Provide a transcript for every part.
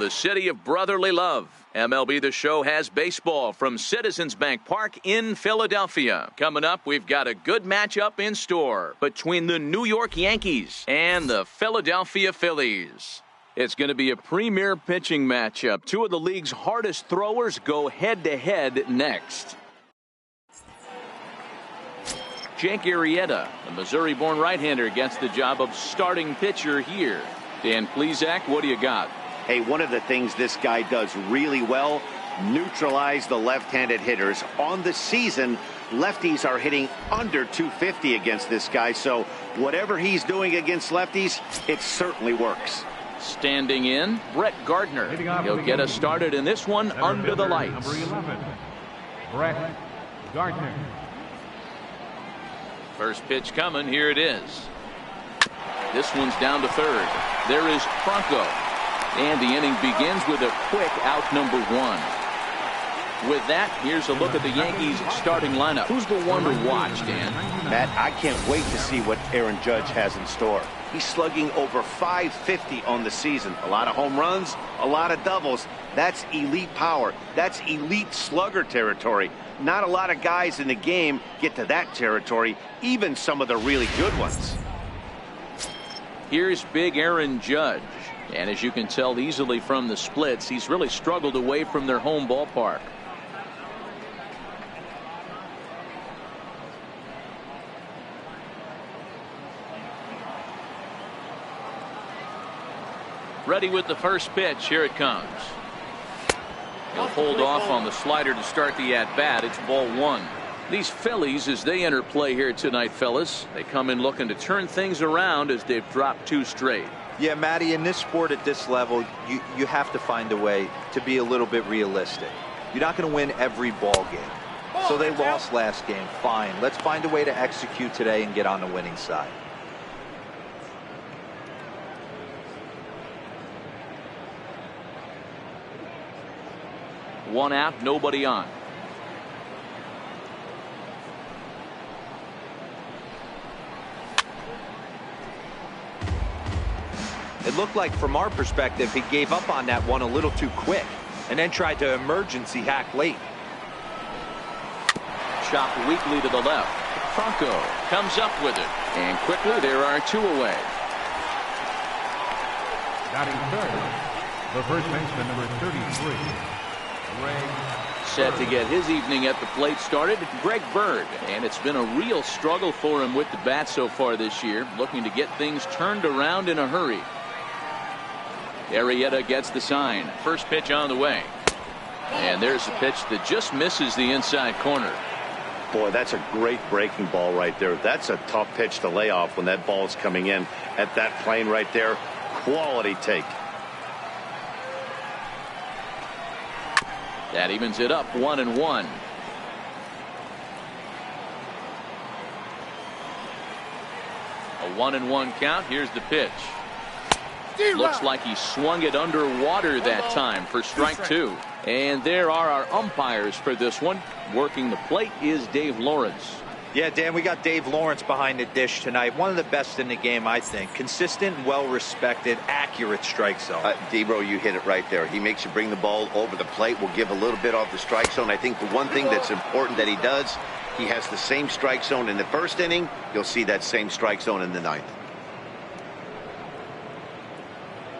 The city of brotherly love. MLB The Show has baseball from Citizens Bank Park in Philadelphia. Coming up, we've got a good matchup in store between the New York Yankees and the Philadelphia Phillies. It's going to be a premier pitching matchup. Two of the league's hardest throwers go head-to-head next. Jake Arrieta, the Missouri-born right-hander, gets the job of starting pitcher here. Dan Plesac, what do you got? Hey, one of the things this guy does really well, neutralize the left-handed hitters. On the season, lefties are hitting under 250 against this guy, so whatever he's doing against lefties, it certainly works. Standing in, Brett Gardner. He'll get us started in this one under the lights. Number 11, Brett Gardner. First pitch coming. Here it is. This one's down to third. There is Franco. And the inning begins with a quick out number one. With that, here's a look at the Yankees starting lineup. Who's the one to watch, Dan? Matt, I can't wait to see what Aaron Judge has in store. He's slugging over 550 on the season. A lot of home runs, a lot of doubles. That's elite power. That's elite slugger territory. Not a lot of guys in the game get to that territory, even some of the really good ones. Here's big Aaron Judge. And as you can tell easily from the splits, he's really struggled away from their home ballpark. Ready with the first pitch. Here it comes. He'll hold off on the slider to start the at-bat. It's ball one. These Phillies, as they enter play here tonight, fellas, they come in looking to turn things around as they've dropped two straight. Yeah, Matty, in this sport at this level, you have to find a way to be a little bit realistic. You're not going to win every ball game. So they lost last game. Fine. Let's find a way to execute today and get on the winning side. One out, nobody on. It looked like, from our perspective, he gave up on that one a little too quick and then tried to emergency hack late. Chopped weakly to the left. Franco comes up with it. And quickly, there are two away. Batting third, the first baseman, number 33, Greg. Set to get his evening at the plate started, Greg Bird. And it's been a real struggle for him with the bat so far this year, looking to get things turned around in a hurry. Arrieta gets the sign. First pitch on the way. And there's a pitch that just misses the inside corner. Boy, that's a great breaking ball right there. That's a tough pitch to lay off when that ball's coming in at that plane right there. Quality take. That evens it up 1-1. A 1-1 count. Here's the pitch. Looks like he swung it underwater that time for strike two. And there are our umpires for this one. Working the plate is Dave Lawrence. Yeah, Dan, we got Dave Lawrence behind the dish tonight. One of the best in the game, I think. Consistent, well-respected, accurate strike zone. Debro, you hit it right there. He makes you bring the ball over the plate. Will give a little bit off the strike zone. I think the one thing that's important that he does, he has the same strike zone in the first inning. You'll see that same strike zone in the ninth.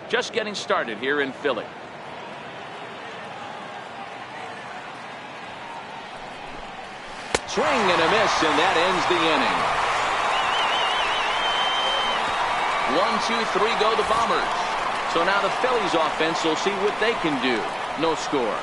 Just getting started here in Philly. Swing and a miss, and that ends the inning. 1, 2, 3 go the Bombers. So now the Phillies offense will see what they can do. No score.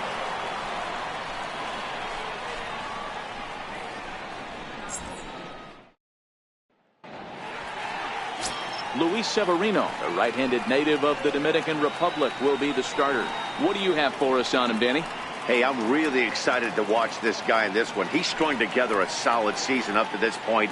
Luis Severino, the right-handed native of the Dominican Republic, will be the starter. What do you have for us on him, Danny? Hey, I'm really excited to watch this guy in this one. He's strung together a solid season up to this point.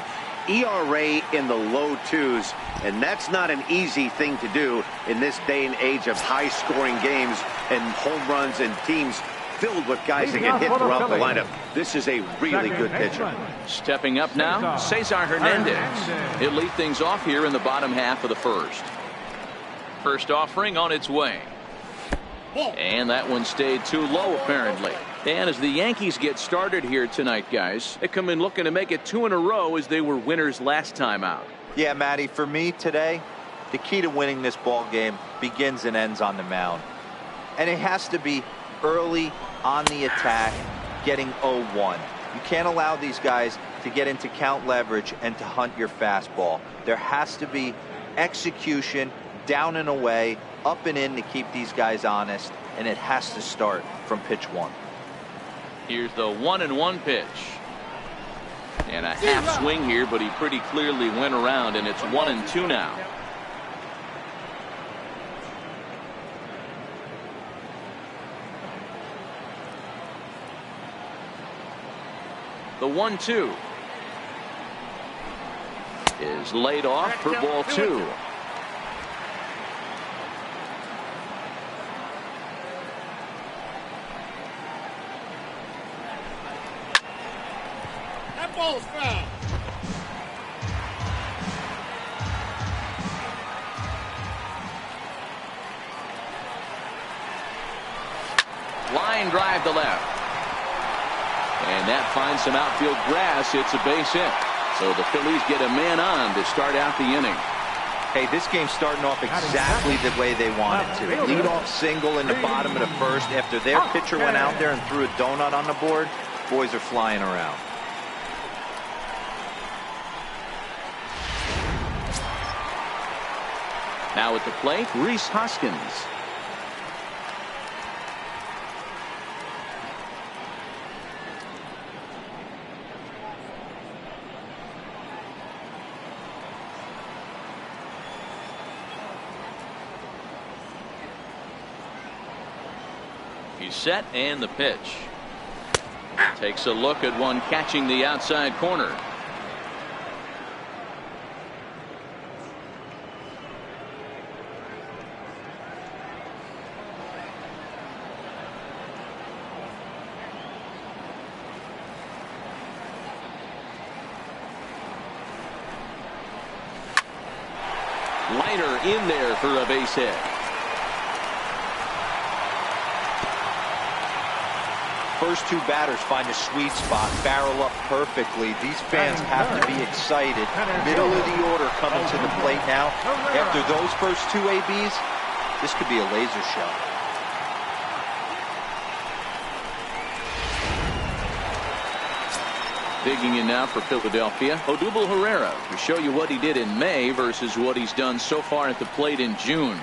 ERA in the low twos, and that's not an easy thing to do in this day and age of high-scoring games and home runs and teams filled with guys that can hit throughout the lineup. This is a really good pitcher. Stepping up now, Cesar Hernandez. He'll lead things off here in the bottom half of the first. First offering on its way. And that one stayed too low, apparently. And as the Yankees get started here tonight, guys, they come in looking to make it 2 in a row as they were winners last time out. Yeah, Matty, for me today, the key to winning this ball game begins and ends on the mound. And it has to be early on the attack, getting 0-1. You can't allow these guys to get into count leverage and to hunt your fastball. There has to be execution, down and away, up and in to keep these guys honest, and it has to start from pitch 1. Here's the 1-1 pitch. And a half swing here, but he pretty clearly went around, and it's 1-2 now. The 1-2 is laid off for ball 2. That ball's foul. Line drive to left. And that finds some outfield grass. It's a base hit. So the Phillies get a man on to start out the inning. Hey, this game's starting off exactly the way they want it to. Lead-off single in the bottom of the first. After their pitcher went out there and threw a donut on the board, boys are flying around. Now at the plate, Rhys Hoskins. He's set, and the pitch. Takes a look at one catching the outside corner. Liner in there for a base hit. First two batters find a sweet spot, barrel up perfectly. These fans have to be excited. Middle of the order coming to the plate now. After those first two ABs, this could be a laser show. Digging in now for Philadelphia, Odubel Herrera, to show you what he did in May versus what he's done so far at the plate in June.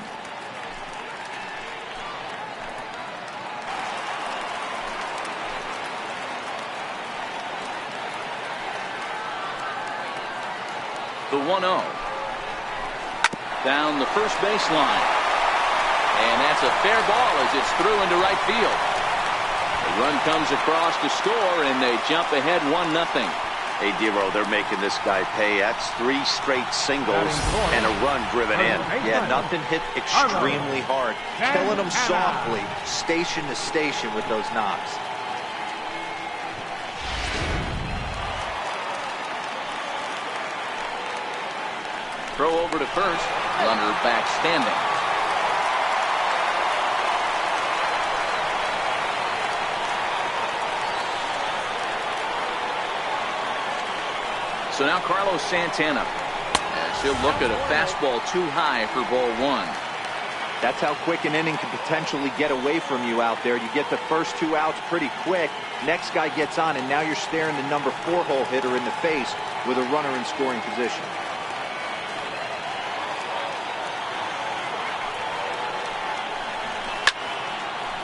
The 1-0. Down the first baseline. And that's a fair ball as it's through into right field. The run comes across to score, and they jump ahead 1-0. Hey, Dero, they're making this guy pay. That's 3 straight singles and a run driven in. Yeah, nothing hit extremely hard. Killing them softly, station to station with those knocks. Throw over to first. Runner back standing. So now Carlos Santana, as he'll look at a fastball too high for ball 1. That's how quick an inning can potentially get away from you out there. You get the first 2 outs pretty quick. Next guy gets on, and now you're staring the number 4 hole hitter in the face with a runner in scoring position.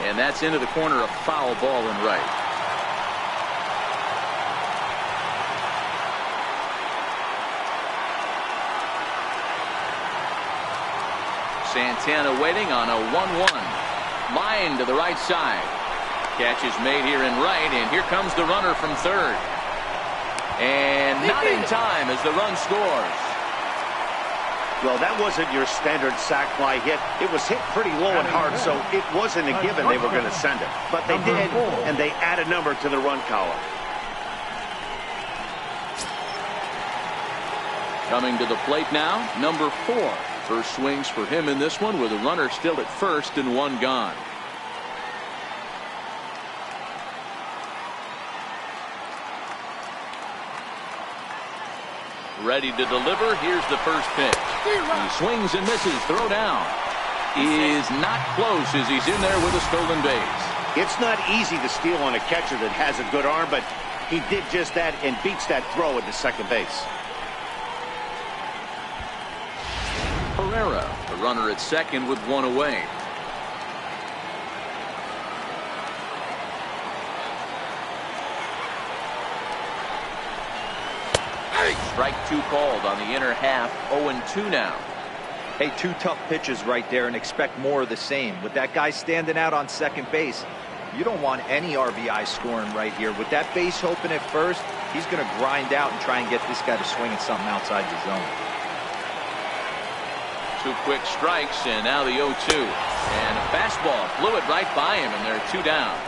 And that's into the corner, a foul ball and right. Santana waiting on a 1-1. Line to the right side. Catch is made here in right, and here comes the runner from third. And not in time as the run scores. Well, that wasn't your standard sac fly hit. It was hit pretty low and hard, so it wasn't a given they were going to send it. But they did, and they add a number to the run column. Coming to the plate now, number 4. First swings for him in this one with a runner still at first and 1 gone. Ready to deliver. Here's the first pitch. He swings and misses. Throw down is not close as he's in there with a stolen base. It's not easy to steal on a catcher that has a good arm, but he did just that and beats that throw at the second base. Herrera, the runner at second with one away. Strike two called on the inner half. 0-2 now. Hey, two tough pitches right there, and expect more of the same. With that guy standing out on second base, you don't want any RBI scoring right here. With that base open at first, he's going to grind out and try and get this guy to swing at something outside the zone. Two quick strikes, and now the 0-2. And a fastball blew it right by him, and they're two down.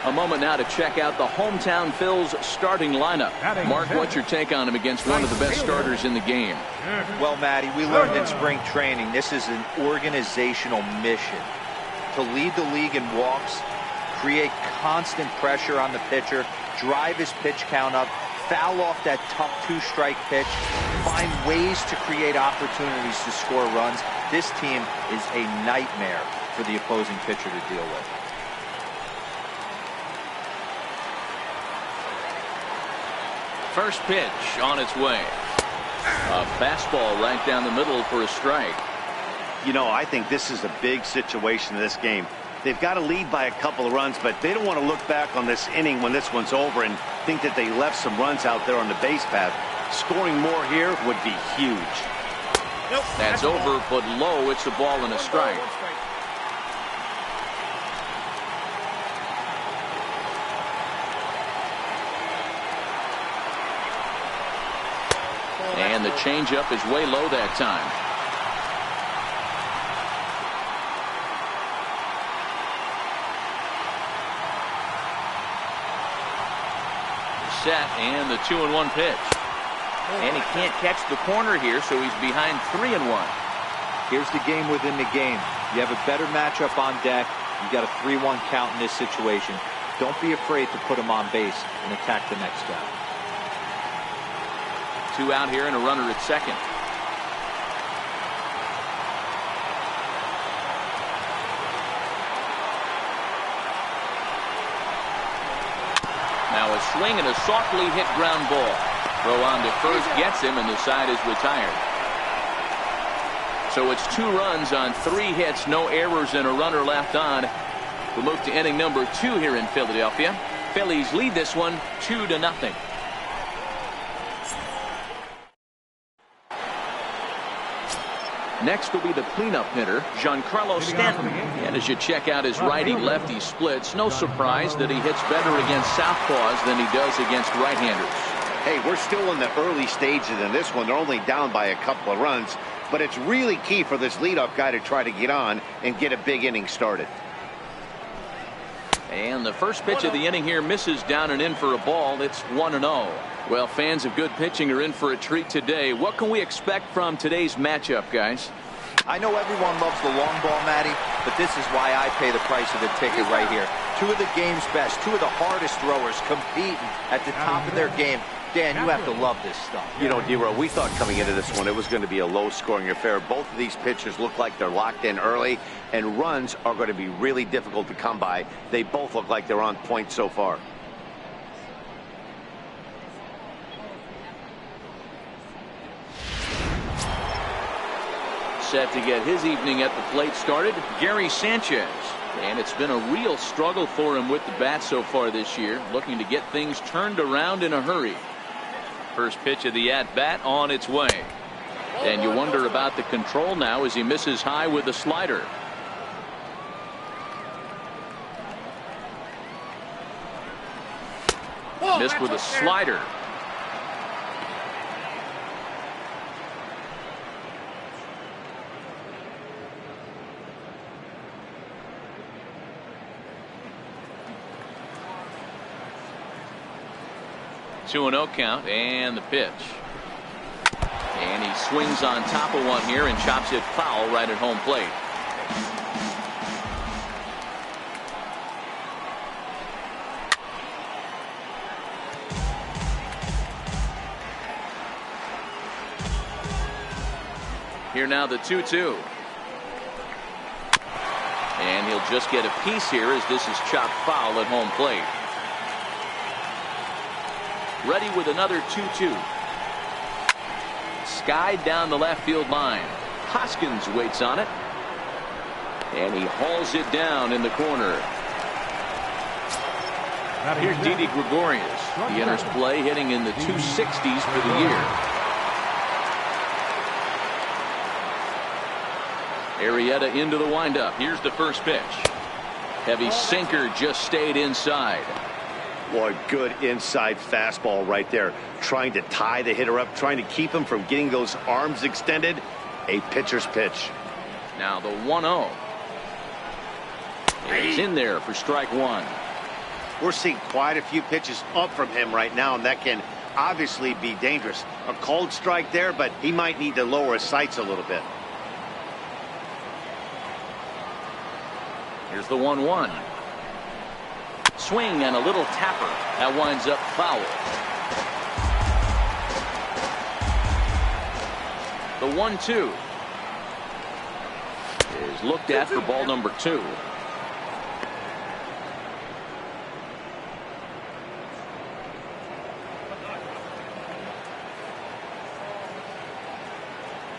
A moment now to check out the hometown Phils starting lineup. Mark, what's your take on him against one of the best starters in the game? Well, Matty, we learned in spring training this is an organizational mission. To lead the league in walks, create constant pressure on the pitcher, drive his pitch count up, foul off that tough two-strike pitch, find ways to create opportunities to score runs. This team is a nightmare for the opposing pitcher to deal with. First pitch on its way. A fastball right down the middle for a strike. You know, I think this is a big situation in this game. They've got to lead by a couple of runs, but they don't want to look back on this inning when this one's over and think that they left some runs out there on the base path. Scoring more here would be huge. That's over, but low. It's a ball and a strike. And the changeup is way low that time. Set, and the 2-1 pitch. And he can't catch the corner here, so he's behind 3-1. Here's the game within the game. You have a better matchup on deck. You got a 3-1 count in this situation. Don't be afraid to put him on base and attack the next guy. Two out here and a runner at second. Now a swing and a softly hit ground ball. Throw on to first gets him, and the side is retired. So it's 2 runs on 3 hits, no errors, and a runner left on. We'll move to inning number 2 here in Philadelphia. Phillies lead this one 2-0. Next will be the cleanup hitter, Giancarlo Stanton. And as you check out his righty-lefty splits, no surprise that he hits better against southpaws than he does against right-handers. Hey, we're still in the early stages in this one. They're only down by a couple of runs, but it's really key for this leadoff guy to try to get on and get a big inning started. And the first pitch of the inning here misses down and in for a ball. It's 1-0. Well, fans of good pitching are in for a treat today. What can we expect from today's matchup, guys? I know everyone loves the long ball, Matty, but this is why I pay the price of the ticket right here. 2 of the game's best, 2 of the hardest throwers competing at the top of their game. Dan, you have to love this stuff. You know, D-Row, we thought coming into this one it was going to be a low-scoring affair. Both of these pitchers look like they're locked in early, and runs are going to be really difficult to come by. They both look like they're on point so far. Set to get his evening at the plate started, Gary Sanchez. And it's been a real struggle for him with the bat so far this year, looking to get things turned around in a hurry. First pitch of the at-bat on its way. And you wonder about the control now as he misses high with a slider. Missed with a slider. Two and 0 count, and the pitch. And he swings on top of one here and chops it foul right at home plate. Here now the 2-2. And he'll just get a piece here as this is chopped foul at home plate. Ready with another 2-2. Skied down the left field line. Hoskins waits on it. And he hauls it down in the corner. Here's Didi Gregorius. He enters play hitting in the 260s for the year. Arrieta into the windup. Here's the first pitch. Heavy sinker just stayed inside. Boy, good inside fastball right there. Trying to tie the hitter up, trying to keep him from getting those arms extended. A pitcher's pitch. Now the 1-0. He's in there for strike one. We're seeing quite a few pitches up from him right now, and that can obviously be dangerous. A cold strike there, but he might need to lower his sights a little bit. Here's the 1-1. Swing and a little tapper. That winds up foul. The 1-2 is looked at for ball number 2.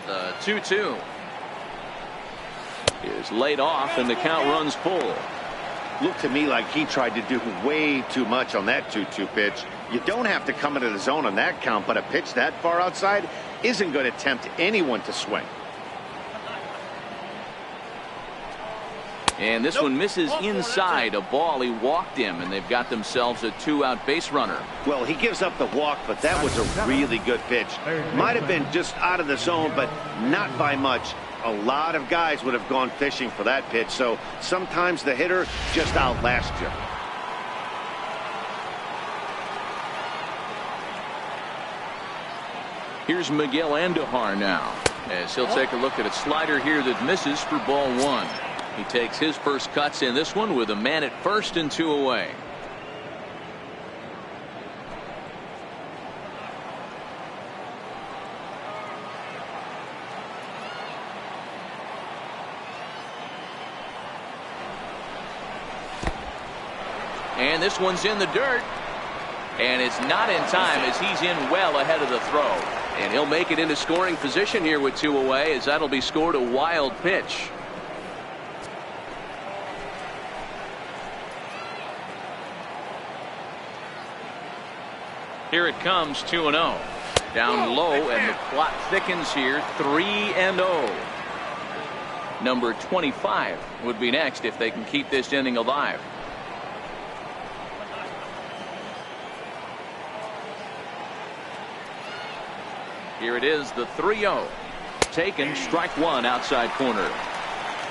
The 2-2 is laid off and the count runs full. Looked to me like he tried to do way too much on that 2-2 pitch. You don't have to come into the zone on that count, but a pitch that far outside isn't going to tempt anyone to swing. And this one misses inside. A ball. He walked him, and they've got themselves a 2-out base runner. Well, he gives up the walk, but that was a really good pitch. Might have been just out of the zone, but not by much. A lot of guys would have gone fishing for that pitch, so sometimes the hitter just outlasts you. Here's Miguel Andujar now, as he'll take a look at a slider here that misses for ball one. He takes his first cuts in this one with a man at first and 2 away. And this one's in the dirt. And it's not in time as he's in well ahead of the throw. And he'll make it into scoring position here with 2 away, as that'll be scored a wild pitch. Here it comes, 2-0. Down low, and the plot thickens here, 3-0. Number 25 would be next if they can keep this inning alive. Here it is, the 3-0. Taken, strike one, outside corner.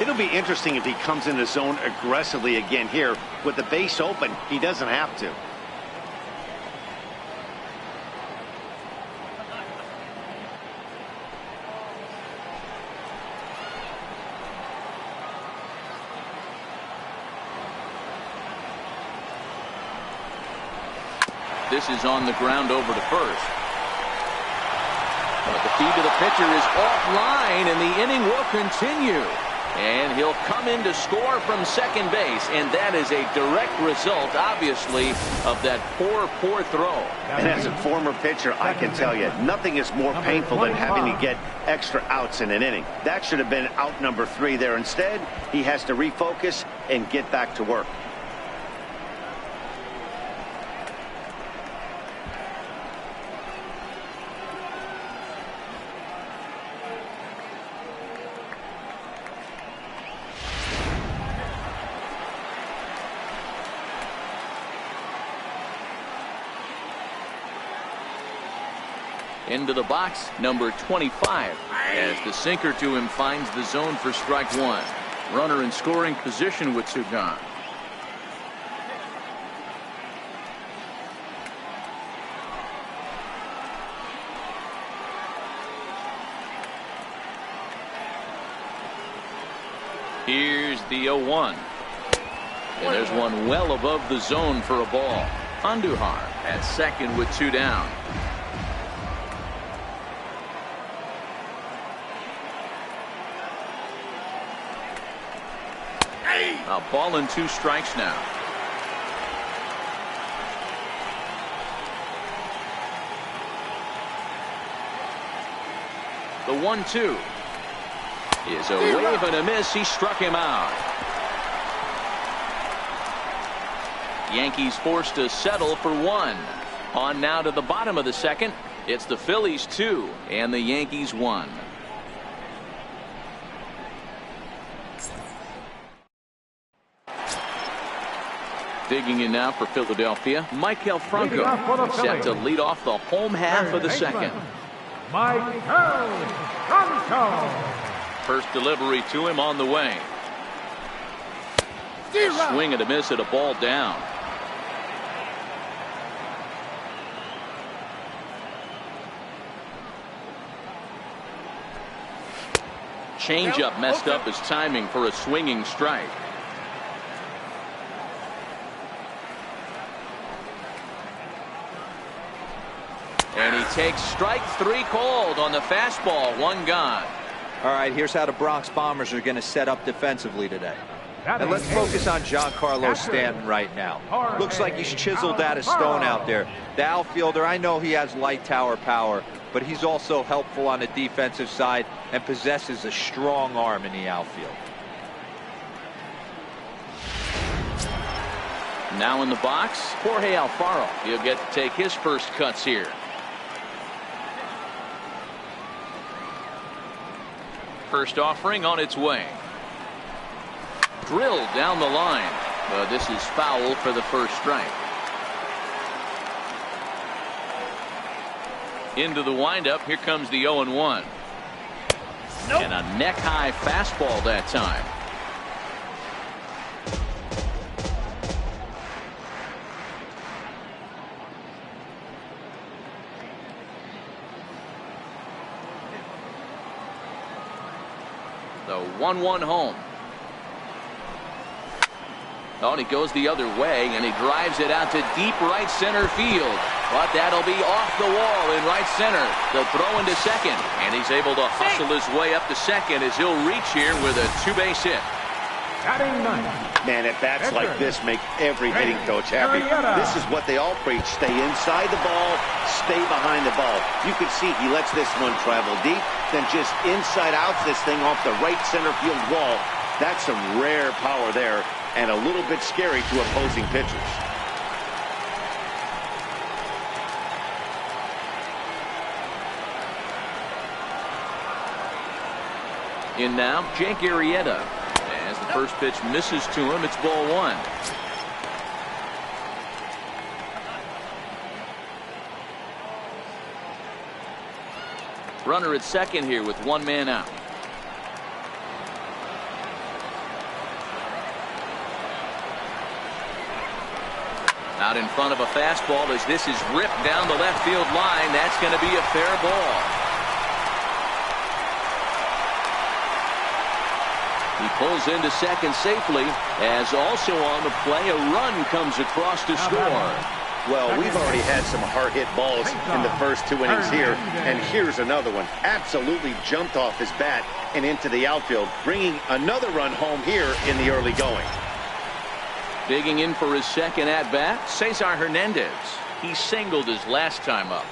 It'll be interesting if he comes in the zone aggressively again here. With the base open, he doesn't have to. This is on the ground over to first. But the feed to the pitcher is offline, and the inning will continue. And he'll come in to score from second base, and that is a direct result, obviously, of that poor throw. And as a former pitcher, I can tell you, nothing is more painful than having to get extra outs in an inning. That should have been out number 3 there. Instead, he has to refocus and get back to work. Into the box, number 25, as the sinker to him finds the zone for strike one. Runner in scoring position with 2 gone. Here's the 0-1. And there's one well above the zone for a ball. Andujar at second with 2 down. A ball and 2 strikes now. The 1-2 is a wave and a miss. He struck him out. Yankees forced to settle for 1. On now to the bottom of the second. It's the Phillies 2 and the Yankees 1. Digging in now for Philadelphia, Michael Franco set to lead off the home half of the second. First delivery to him on the way. Swing and a miss at a ball down. Changeup messed up his timing for a swinging strike. And he takes strike 3 called on the fastball. 1 gone. All right, here's how the Bronx Bombers are going to set up defensively today. And let's focus on Giancarlo Stanton right now. Looks like he's chiseled out of stone out there. The outfielder, I know he has light tower power, but he's also helpful on the defensive side and possesses a strong arm in the outfield. Now in the box, Jorge Alfaro. He'll get to take his first cuts here. First offering on its way. Drilled down the line, but this is foul for the first strike. Into the windup. Here comes the 0-1. And a neck-high fastball that time. The 1-1 home. Oh, and he goes the other way, and he drives it out to deep right center field. But that'll be off the wall in right center. The throw into second, and he's able to hustle his way up to second as he'll reach here with a 2-base hit. Man, at bats like this make every hitting coach happy. This is what they all preach. Stay inside the ball, stay behind the ball. You can see he lets this one travel deep, then just inside outs this thing off the right center field wall. That's some rare power there, and a little bit scary to opposing pitchers. In now, Jake Arrieta. As the first pitch misses to him, it's ball 1. Runner at second here with 1 man out. Out in front of a fastball as this is ripped down the left field line. That's going to be a fair ball. He pulls into second safely, as also on the play a run comes across to score. Well, we've already had some hard-hit balls in the first 2 innings here, and here's another one. Absolutely jumped off his bat and into the outfield, bringing another run home here in the early going. Digging in for his second at-bat, Cesar Hernandez. He singled his last time up.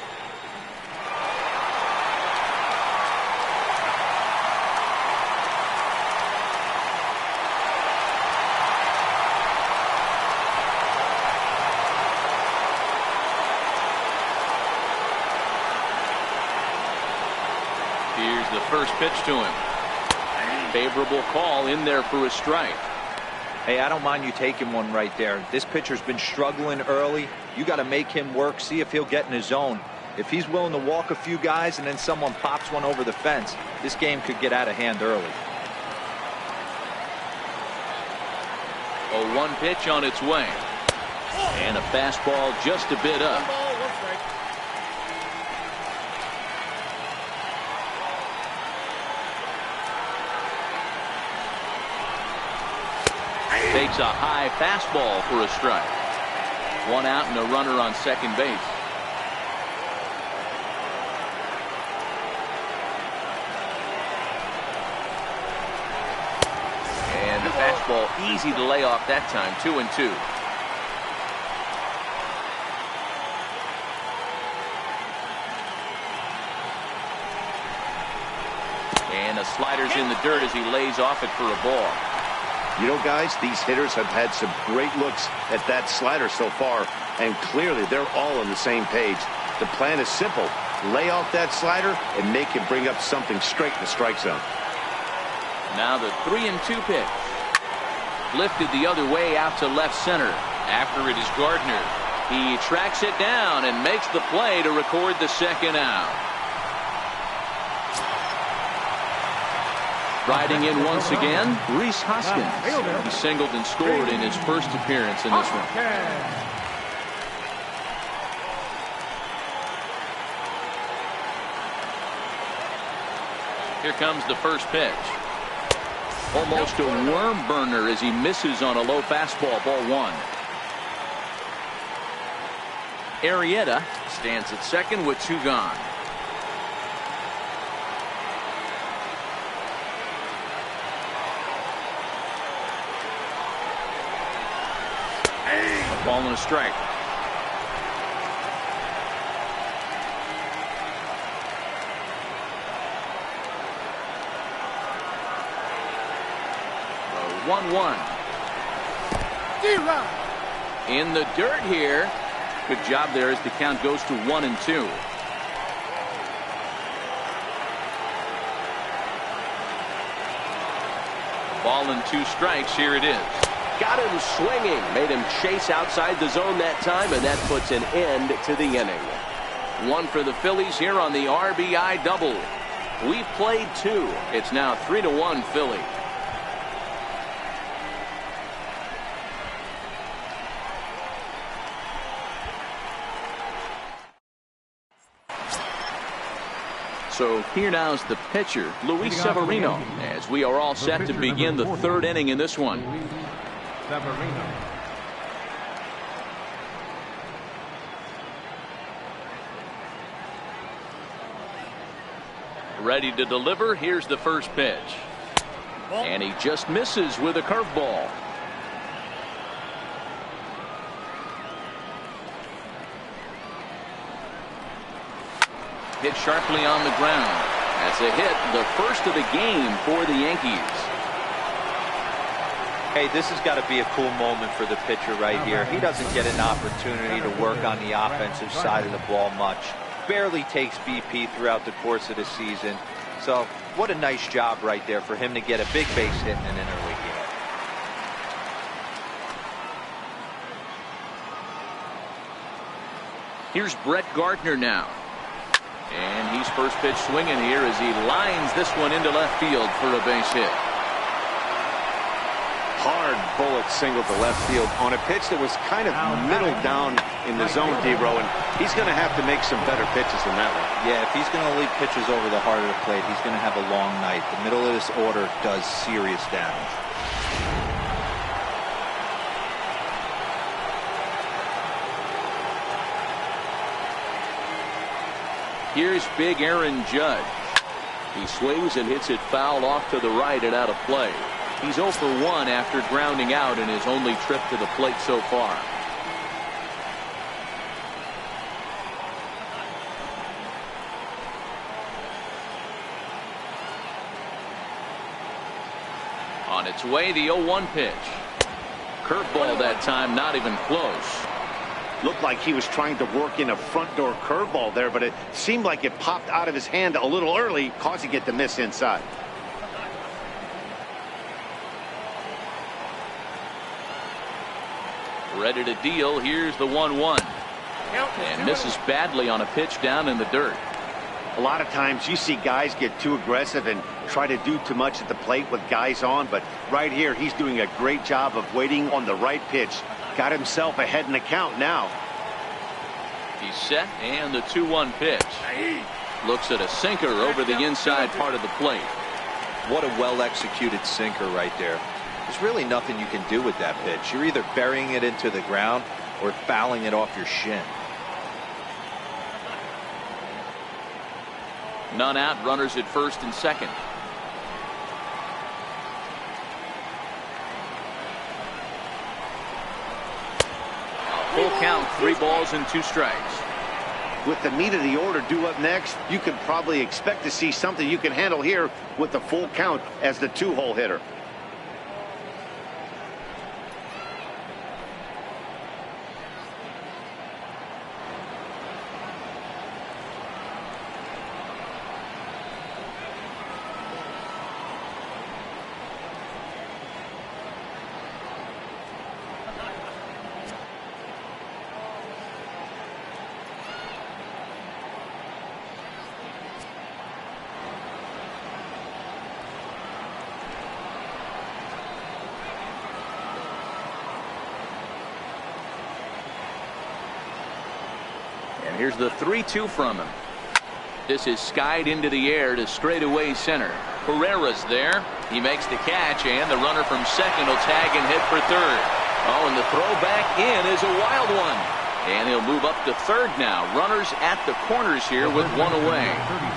Here's the first pitch to him. Favorable call in there for a strike. Hey, I don't mind you taking one right there. This pitcher's been struggling early. You got to make him work, see if he'll get in his zone. If he's willing to walk a few guys and then someone pops one over the fence, this game could get out of hand early. A 1 pitch on its way. And a fastball just a bit up. Takes a high fastball for a strike. 1 out and a runner on second base. And the fastball Easy to lay off that time. 2-2. And the slider's in the dirt as he lays off it for a ball. You know, guys, these hitters have had some great looks at that slider so far, and clearly they're all on the same page. The plan is simple. Lay off that slider and make him bring up something straight in the strike zone. Now the 3-2 pitch. Lifted the other way out to left center. After it is Gardner. He tracks it down and makes the play to record the second out. Riding in once again, Rhys Hoskins. He singled and scored in his first appearance in this one. Here comes the first pitch. Almost a worm burner as he misses on a low fastball. Ball 1. Arrieta stands at second with 2 gone. A ball and a strike. A 1-1. In the dirt here. Good job there as the count goes to 1-2. Ball and 2 strikes. Here it is. Got him swinging. Made him chase outside the zone that time, and that puts an end to the inning. 1 for the Phillies here on the RBI double. We played 2. It's now 3-1 Philly. So here now is the pitcher, Luis Severino, as we are all set to begin the 3rd inning in this one. Ready to deliver. Here's the first pitch. And he just misses with a curveball. Hit sharply on the ground. That's a hit, the first of the game for the Yankees. Hey, this has got to be a cool moment for the pitcher right here. He doesn't get an opportunity to work on the offensive side of the ball much. Barely takes BP throughout the course of the season. So what a nice job right there for him to get a big base hit in an early game. Here's Brett Gardner now. And he's first pitch swinging here as he lines this one into left field for a base hit. Hard bullet single to left field on a pitch that was kind of middle down in the zone, D-Row, and he's going to have to make some better pitches than that one. Yeah, if he's going to lead pitches over the heart of the plate, he's going to have a long night. The middle of this order does serious damage. Here's big Aaron Judge. He swings and hits it foul off to the right and out of play. He's 0 for 1 after grounding out in his only trip to the plate so far. On its way, the 0-1 pitch. Curveball that time, not even close. Looked like he was trying to work in a front door curveball there, but it seemed like it popped out of his hand a little early, causing it to miss inside. Ready to deal. Here's the 1-1. And misses badly on a pitch down in the dirt. A lot of times you see guys get too aggressive and try to do too much at the plate with guys on, but right here he's doing a great job of waiting on the right pitch. Got himself ahead in the count now. He's set, and the 2-1 pitch. Looks at a sinker over the inside part of the plate. What a well-executed sinker right there. There's really nothing you can do with that pitch. You're either burying it into the ground or fouling it off your shin. None out, runners at first and second. full count, 3 balls and 2 strikes. With the meat of the order due up next, you can probably expect to see something you can handle here with the full count as the 2-hole hitter. And here's the 3-2 from him. This is skied into the air to straightaway center. Herrera's there. He makes the catch, and the runner from second will tag and head for third. Oh, and the throw back in is a wild one. And he'll move up to third now. Runners at the corners here with 1 away.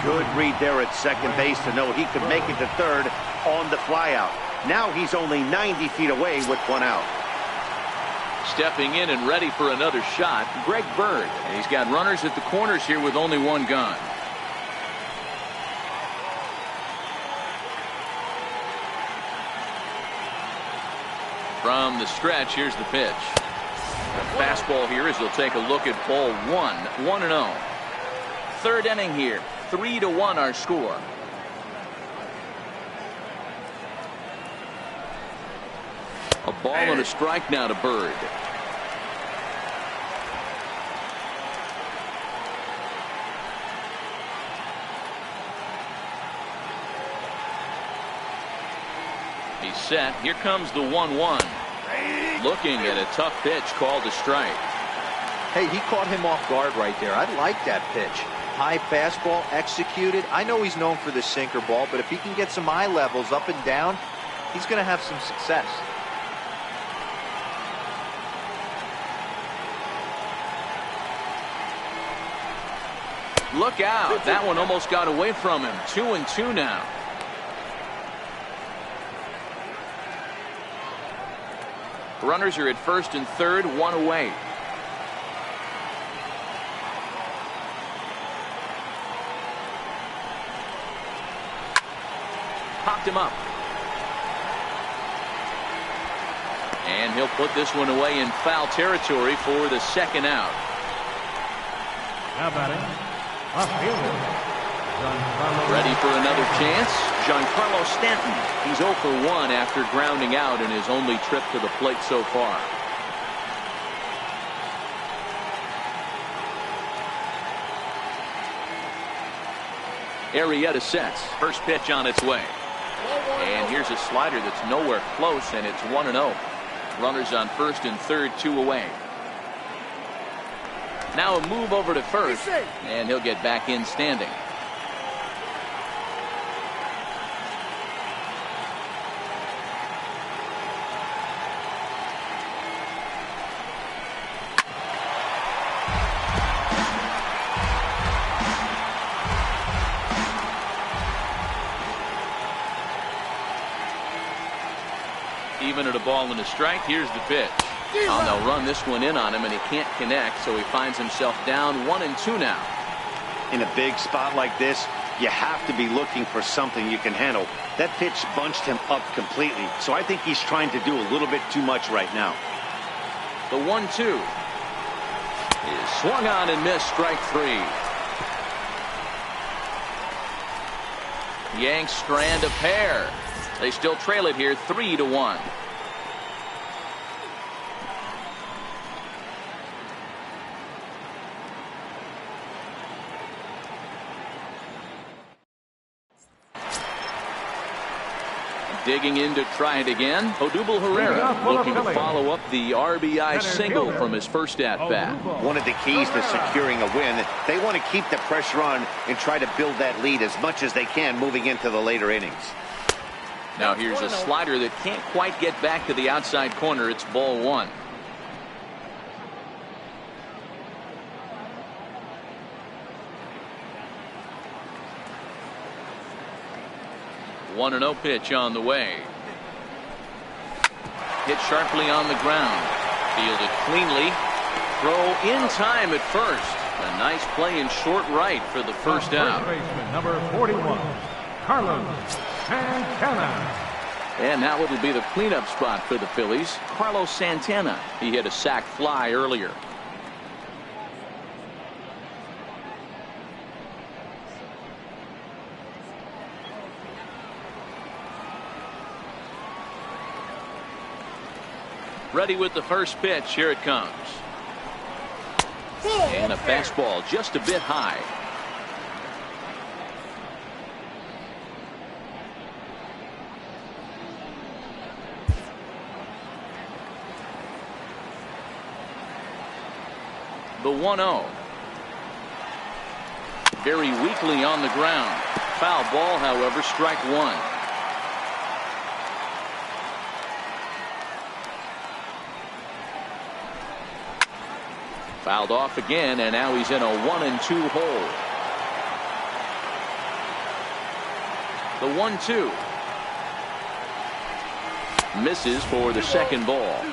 Good read there at second base to know he could make it to third on the flyout. Now he's only 90 feet away with 1 out. Stepping in and ready for another shot, Greg Bird. And he's got runners at the corners here with only 1 gun. From the stretch, here's the pitch. The fastball here as he'll take a look at ball 1, 1-0. Third inning here, 3-1 our score. A ball and a strike now to Bird. He's set. Here comes the 1-1. Looking at a tough pitch called a strike. Hey, he caught him off guard right there. I like that pitch. High fastball executed. I know he's known for the sinker ball, but if he can get some eye levels up and down, he's going to have some success. Look out. That one almost got away from him. 2-2 now. Runners are at first and third, 1 away. Popped him up. And he'll put this one away in foul territory for the 2nd out. Now batting, left fielder, Giancarlo. Ready for another chance? Giancarlo Stanton. He's 0 for 1 after grounding out in his only trip to the plate so far. Arrieta sets. First pitch on its way. And here's a slider that's nowhere close, and it's 1-0. Runners on first and third, 2 away. Now a move over to first, and he'll get back in standing. Even at a ball and a strike, here's the pitch. Oh, they'll run this one in on him, and he can't connect, so he finds himself down 1-2 now. In a big spot like this, you have to be looking for something you can handle. That pitch bunched him up completely, so I think he's trying to do a little bit too much right now. The 1-2 is swung on and missed, strike 3. Yanks strand a pair. They still trail it here 3-1. Digging in to try it again. Odubel Herrera looking to follow up the RBI single from his first at-bat. One of the keys to securing a win, they want to keep the pressure on and try to build that lead as much as they can moving into the later innings. Now here's a slider that can't quite get back to the outside corner. It's ball 1. One 1-0 pitch on the way. Hit sharply on the ground. Fielded cleanly. throw in time at first. A nice play in short right for the first out. First baseman, number 41, Carlos Santana. And now it'll be the cleanup spot for the Phillies. Carlos Santana. He hit a sac fly earlier. Ready with the first pitch. Here it comes. And a fastball just a bit high. The 1-0. Very weakly on the ground. Foul ball, however, strike one. Fouled off again, and now he's in a 1-2 hole. The 1-2. Misses for the second ball.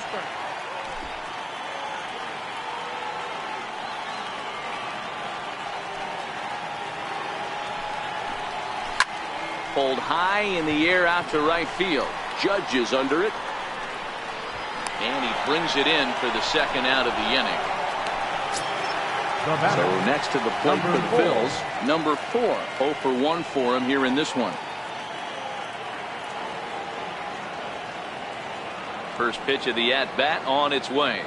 Pulled high in the air out to right field. Judge is under it. And he brings it in for the second out of the inning. So next to the plate for the Phils, number 4. 0 for 1 for him here in this one. First pitch of the at-bat on its way.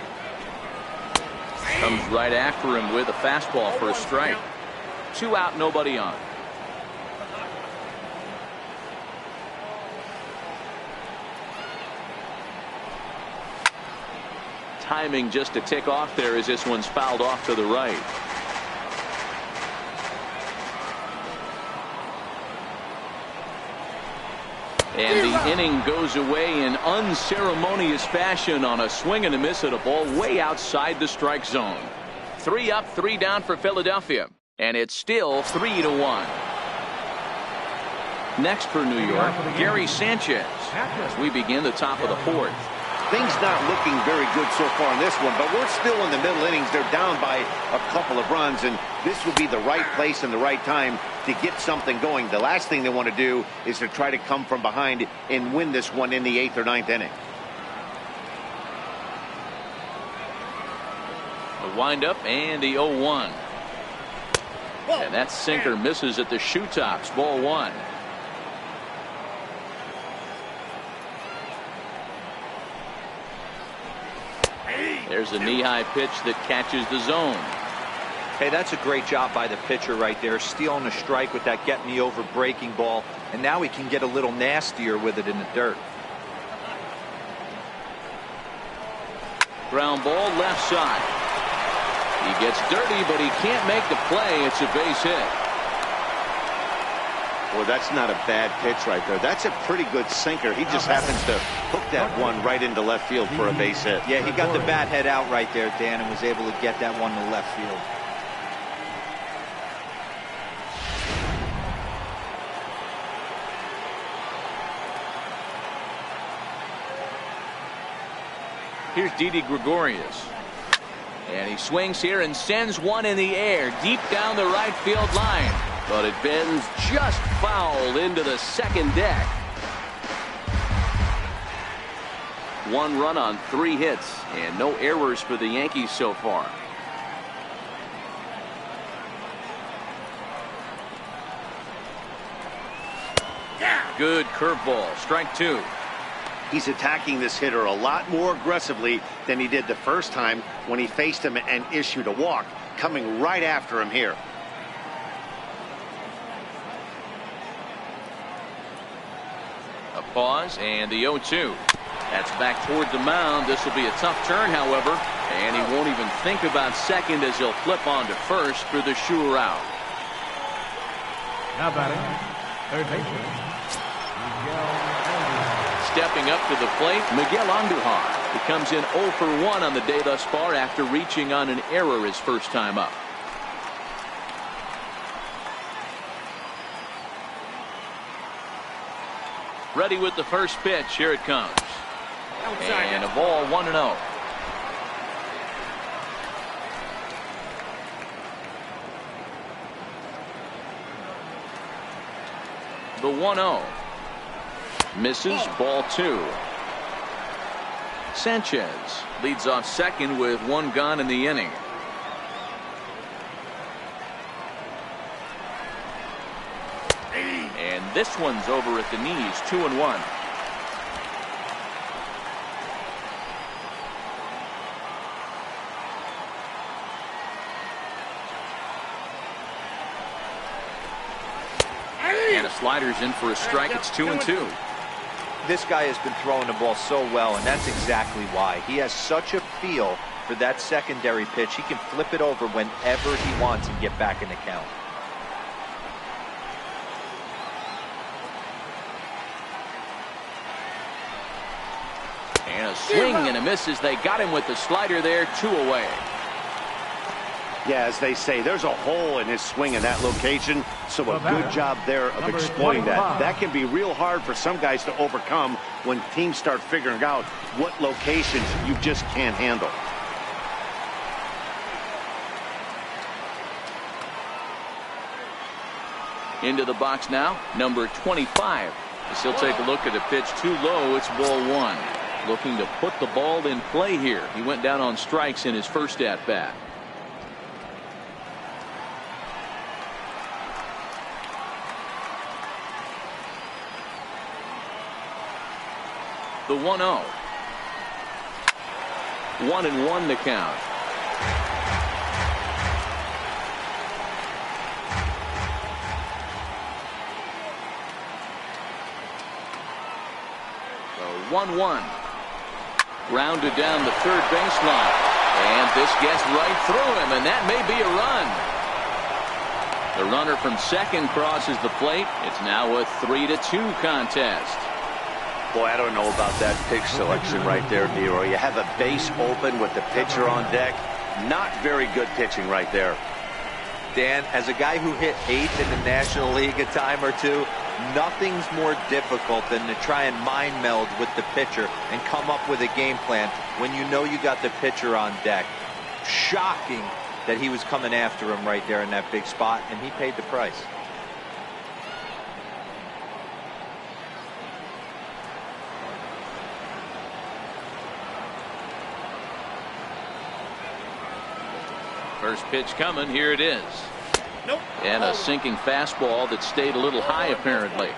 Comes right after him with a fastball for a strike. 2 out, nobody on. Timing just a tick off there as this one's fouled off to the right. And the inning goes away in unceremonious fashion on a swing and a miss at a ball way outside the strike zone. 3 up, 3 down for Philadelphia. And it's still 3-1. Next for New York, Gary Sanchez. As we begin the top of the 4th. Things not looking very good so far in this one, but we're still in the middle innings. They're down by a couple of runs, and this would be the right place and the right time to get something going. The last thing they want to do is to try to come from behind and win this one in the 8th or 9th inning. The windup and the 0-1. And that sinker misses at the shoe tops. Ball 1. There's a knee-high pitch that catches the zone. Hey, that's a great job by the pitcher right there, stealing a strike with that get-me-over breaking ball, and now he can get a little nastier with it in the dirt. Ground ball left side. He gets dirty, but he can't make the play. It's a base hit. Well, that's not a bad pitch right there. That's a pretty good sinker. He just happens to hook that one right into left field for a base hit. Yeah, he got the bat head out right there, Dan, and was able to get that one to left field. Here's Didi Gregorius. And he swings here and sends one in the air deep down the right field line. But it bends just foul into the second deck. 1 run on 3 hits and no errors for the Yankees so far. Good curveball. Strike 2. He's attacking this hitter a lot more aggressively than he did the first time when he faced him and issued a walk. Coming right after him here. A pause and the 0-2. That's back toward the mound. This will be a tough turn, however, and he won't even think about second as he'll flip on to first for the sure out. Now batting, third baseman, Stepping up to the plate, Miguel Andujar. He comes in 0 for 1 on the day thus far after reaching on an error his first time up. Ready with the first pitch. Here it comes. And a ball 1-0. The 1-0. Misses, ball 2. Sanchez leads off second with 1 gone in the inning. And this one's over at the knees, 2-1. And a slider's in for a strike. It's 2-2. This guy has been throwing the ball so well, and that's exactly why. He has such a feel for that secondary pitch. He can flip it over whenever he wants and get back in the count. And a swing and a miss as they got him with the slider there, 2 away. Yeah, as they say, there's a hole in his swing in that location, so a good job there of exploiting that. That can be real hard for some guys to overcome when teams start figuring out what locations you just can't handle. Into the box now, number 25. As he'll take a look at a pitch too low, it's ball 1. Looking to put the ball in play here. He went down on strikes in his first at-bat. The 1-0. 1-1 to count. So 1-1. Grounded down the third baseline. And this gets right through him, and that may be a run. The runner from second crosses the plate. It's now a 3-2 contest. Boy, I don't know about that pitch selection right there, Nero. You have a base open with the pitcher on deck. Not very good pitching right there. Dan, as a guy who hit 8th in the National League a time or two, nothing's more difficult than to try and mind meld with the pitcher and come up with a game plan when you know you got the pitcher on deck. Shocking that he was coming after him right there in that big spot, and he paid the price. First pitch coming. Here it is. Nope. And a sinking fastball that stayed a little high, apparently.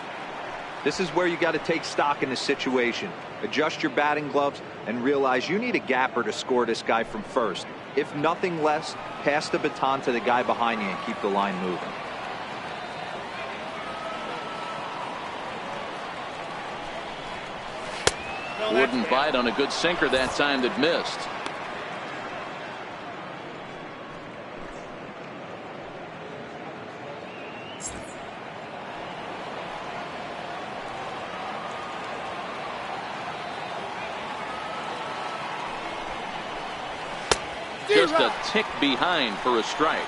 This is where you got to take stock in the situation. Adjust your batting gloves and realize you need a gapper to score this guy from first. If nothing less, pass the baton to the guy behind you and keep the line moving. Wouldn't bite on a good sinker that time that missed. Just a tick behind for a strike.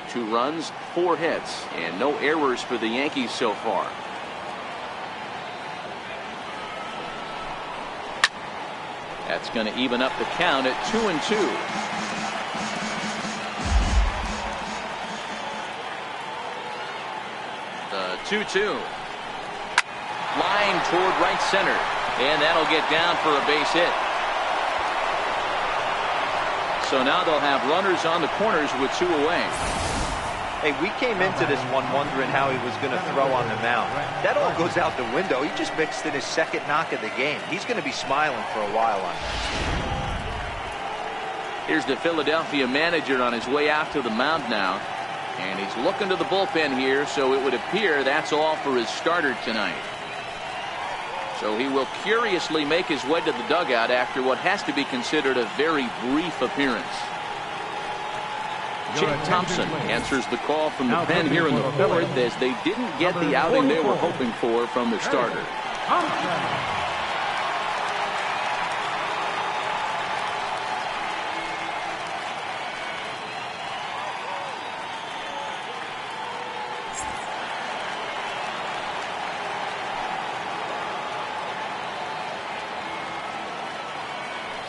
Two runs, 4 hits, and no errors for the Yankees so far. That's going to even up the count at 2-2. The 2-2. Line toward right center, and that'll get down for a base hit. So now they'll have runners on the corners with 2 away. Hey, we came into this one wondering how he was going to throw on the mound. That all goes out the window. He just mixed in his second knock of the game. He's going to be smiling for a while on that. Here's the Philadelphia manager on his way out to the mound now. And he's looking to the bullpen here, so it would appear that's all for his starter tonight. So he will curiously make his way to the dugout after what has to be considered a very brief appearance. Chip Thompson answers the call from the pen here in the 4th as they didn't get the outing they were hoping for from their starter.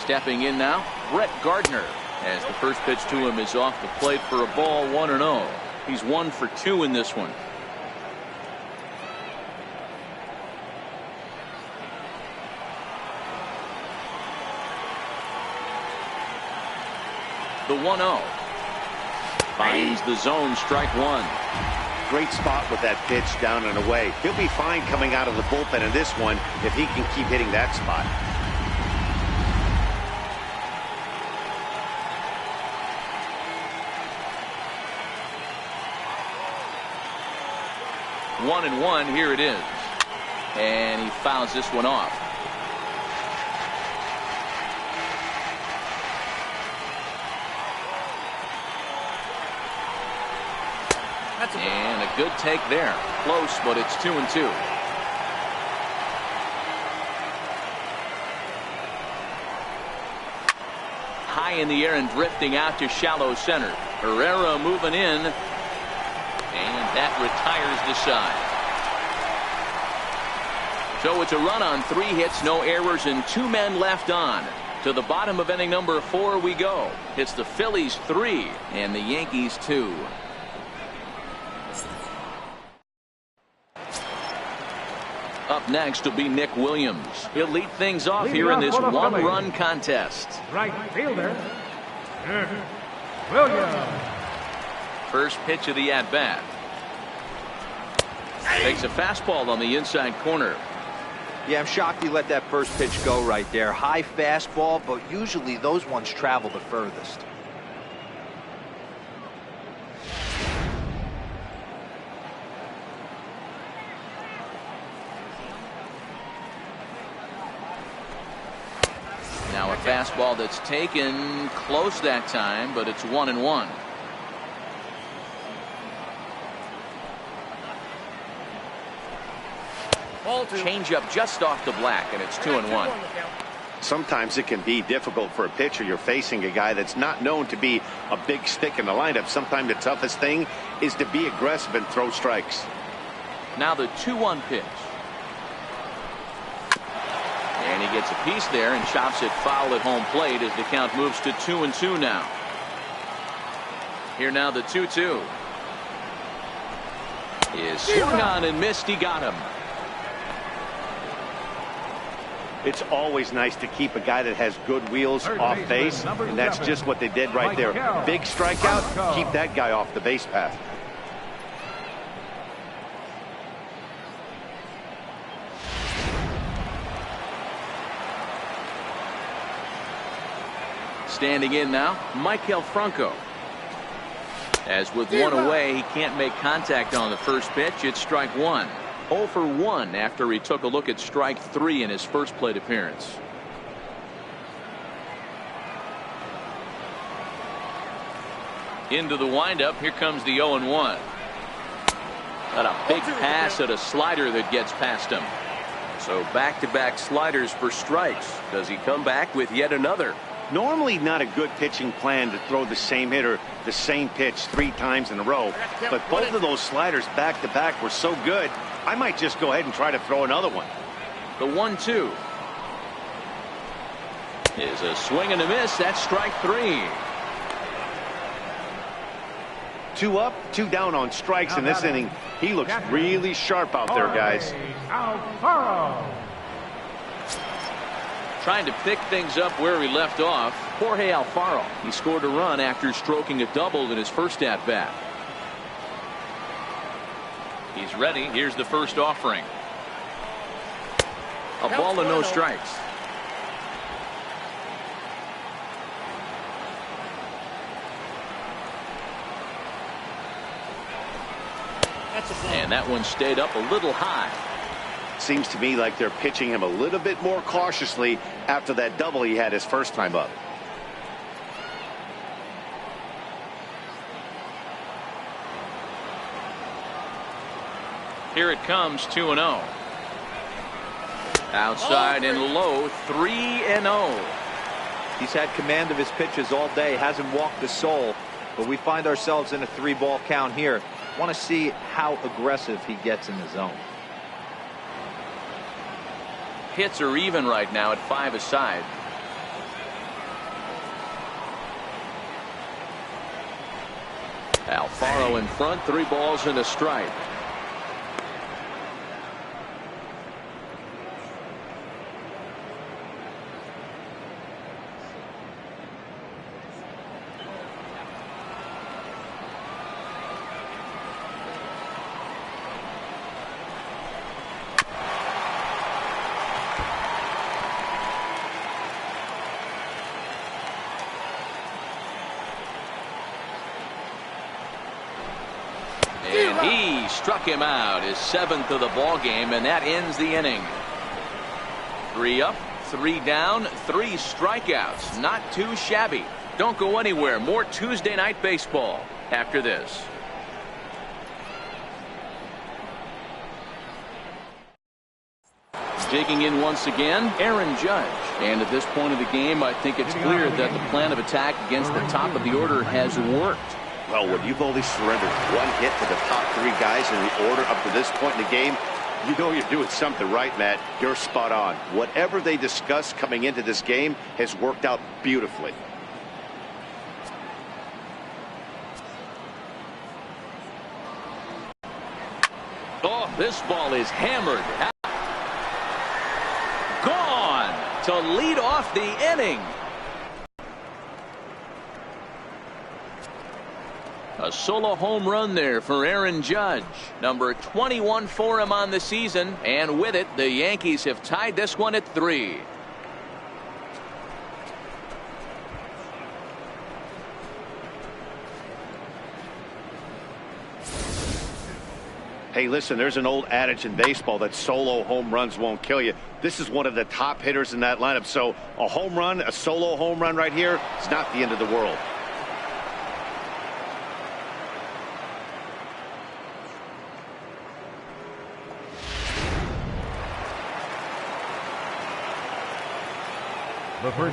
Stepping in now, Brett Gardner. As the first pitch to him is off the plate for a ball, 1-0. He's 1 for 2 in this one. The 1-0 finds the zone, strike one. Great spot with that pitch down and away. He'll be fine coming out of the bullpen in this one if he can keep hitting that spot. One and one, here it is. And he fouls this one off. And a good take there. Close, but it's 2-2. High in the air and drifting out to shallow center. Herrera moving in. And that retires the side. So it's a run on 3 hits, no errors, and 2 men left on. To the bottom of inning number 4 we go. It's the Phillies 3 and the Yankees 2. Up next will be Nick Williams. He'll lead things off here in this one-run contest. Right fielder, Nick Williams. First pitch of the at-bat. Takes a fastball on the inside corner. Yeah, I'm shocked he let that first pitch go right there. High fastball, but usually those ones travel the furthest. Now a fastball that's taken close that time, but it's 1-1. Change up just off the black, and it's 2-1. Sometimes it can be difficult for a pitcher. You're facing a guy that's not known to be a big stick in the lineup. Sometimes the toughest thing is to be aggressive and throw strikes. Now the 2-1 pitch. And he gets a piece there and chops it foul at home plate as the count moves to 2-2 now. Here now the 2-2. Is swung on and missed. He got him. It's always nice to keep a guy that has good wheels off base, and that's just what they did right there. Big strikeout, keep that guy off the base path. Standing in now, Maikel Franco. As with one away, he can't make contact on the first pitch. It's strike one. 0 for 1 after he took a look at strike 3 in his first plate appearance. Into the windup. Here comes the 0-1. And a big pass at a slider that gets past him. So back-to-back sliders for strikes. Does he come back with yet another? Normally not a good pitching plan to throw the same hitter the same pitch 3 times in a row, but both of those sliders back-to-back were so good, I might just go ahead and try to throw another one. The 1-2 is a swing and a miss. That's strike 3. 2 up, 2 down on strikes in this inning. He looks really sharp out there, guys. Trying to pick things up where he left off. Jorge Alfaro. He scored a run after stroking a double in his first at-bat. He's ready. Here's the first offering. A ball and no strikes. And that one stayed up a little high. Seems to me like they're pitching him a little bit more cautiously after that double he had his first time up. Here it comes, 2-0. Outside and low, 3-0. He's had command of his pitches all day, hasn't walked a soul, but we find ourselves in a 3-ball count here. Want to see how aggressive he gets in the zone. Hits are even right now at 5 aside. Alfaro in front, 3 balls and a strike. And he struck him out, his 7th of the ball game, and that ends the inning. 3 up, 3 down, 3 strikeouts. Not too shabby. Don't go anywhere. More Tuesday Night Baseball after this. Digging in once again, Aaron Judge. And at this point of the game, I think it's clear that the plan of attack against the top of the order has worked. Well, when you've only surrendered 1 hit to the top 3 guys in the order up to this point in the game, you know you're doing something right, Matt. You're spot on. Whatever they discussed coming into this game has worked out beautifully. Oh, this ball is hammered. Gone to lead off the inning. A solo home run there for Aaron Judge. Number 21 for him on the season. And with it, the Yankees have tied this one at 3. Hey, listen, there's an old adage in baseball that solo home runs won't kill you. This is one of the top hitters in that lineup. So a home run, a solo home run right here, is not the end of the world.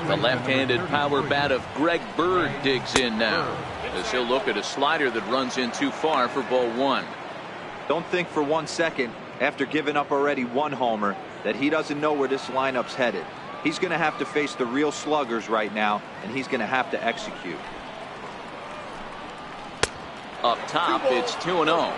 The left-handed power bat of Greg Bird digs in now, as he'll look at a slider that runs in too far for ball 1. Don't think for 1 second, after giving up already 1 homer, that he doesn't know where this lineup's headed. He's going to have to face the real sluggers right now, and he's going to have to execute. Up top, it's 2-0.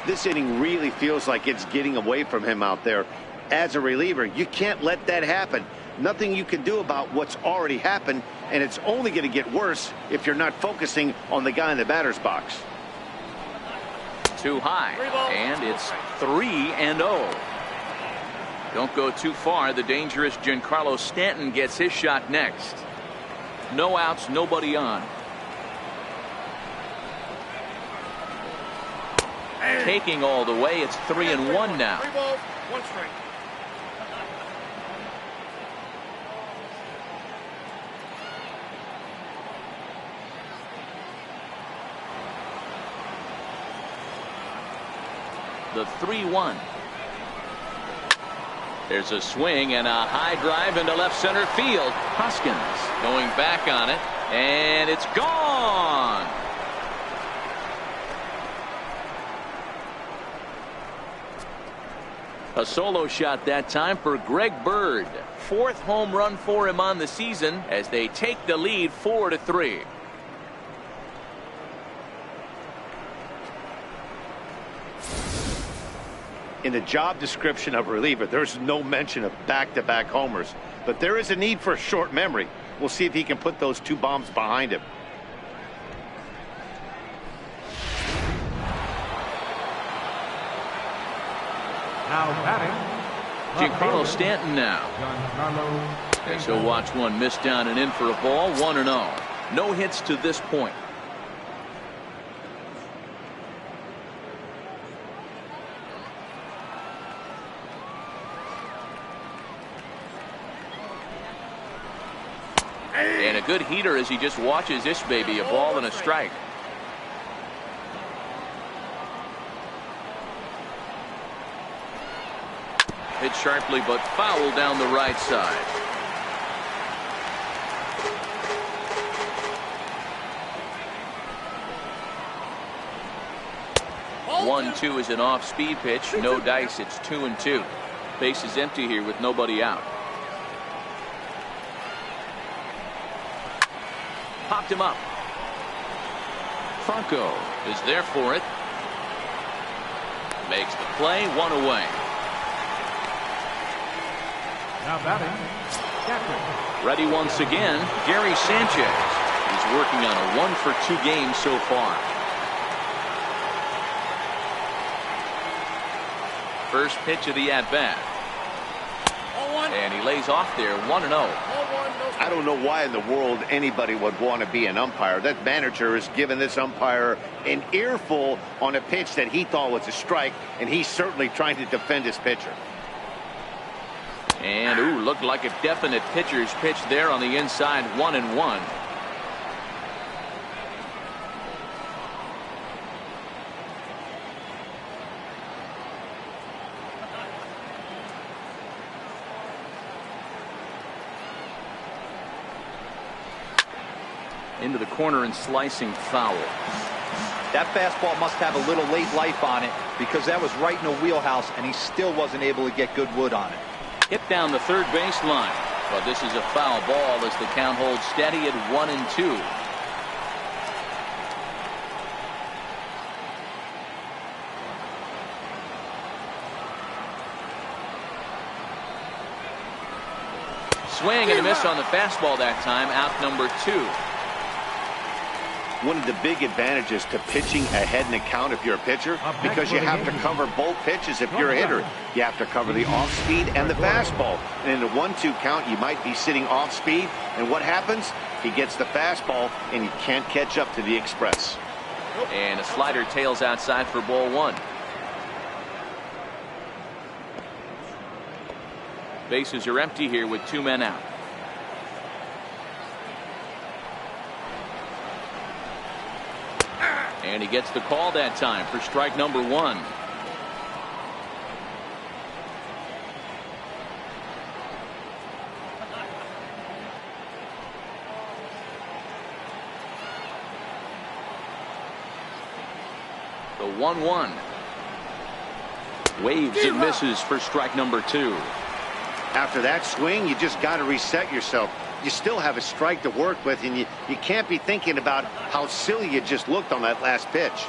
This inning really feels like it's getting away from him out there. As a reliever, you can't let that happen. Nothing you can do about what's already happened, and it's only going to get worse if you're not focusing on the guy in the batter's box. Too high, and it's 3-0. Don't go too far. The dangerous Giancarlo Stanton gets his shot next. No outs, nobody on. Taking all the way, it's 3-1 now. 3 balls, 1 strike. The 3-1. There's a swing and a high drive into left center field. Hoskins going back on it, and it's gone. A solo shot that time for Greg Bird. 4th home run for him on the season as they take the lead 4-3. In the job description of reliever, there's no mention of back-to-back homers. But there is a need for a short memory. We'll see if he can put those 2 bombs behind him. Now batting, Giancarlo Stanton now. And so watch one miss down and in for a ball. 1-0. No hits to this point. And a good heater as he just watches this baby, a ball and a strike. Hit sharply but foul down the right side. Ball 1-2 is an off-speed pitch. No dice. It's 2-2. Base is empty here with nobody out. Popped him up. Franco is there for it. Makes the play, 1 away. Now batting, catcher. Ready once again, Gary Sanchez. He's working on a 1-for-2 game so far. First pitch of the at-bat. And he lays off there, 1-0. I don't know why in the world anybody would want to be an umpire. That manager has given this umpire an earful on a pitch that he thought was a strike, and he's certainly trying to defend his pitcher. And, ooh, looked like a definite pitcher's pitch there on the inside, 1-1. Into the corner and slicing foul. That fastball must have a little late life on it because that was right in the wheelhouse and he still wasn't able to get good wood on it. Hit down the third baseline. But this is a foul ball as the count holds steady at 1-2. Swing and a miss on the fastball that time. Out number 2. One of the big advantages to pitching ahead in the count if you're a pitcher, because you have to cover both pitches if you're a hitter. You have to cover the off speed and the fastball. And in the 1-2 count, you might be sitting off speed. And what happens? He gets the fastball, and he can't catch up to the express. And a slider tails outside for ball 1. Bases are empty here with 2 men out. And he gets the call that time for strike number 1. The 1-1. Waves and misses for strike number 2. After that swing, you just got to reset yourself. You still have a strike to work with, and you can't be thinking about how silly you just looked on that last pitch.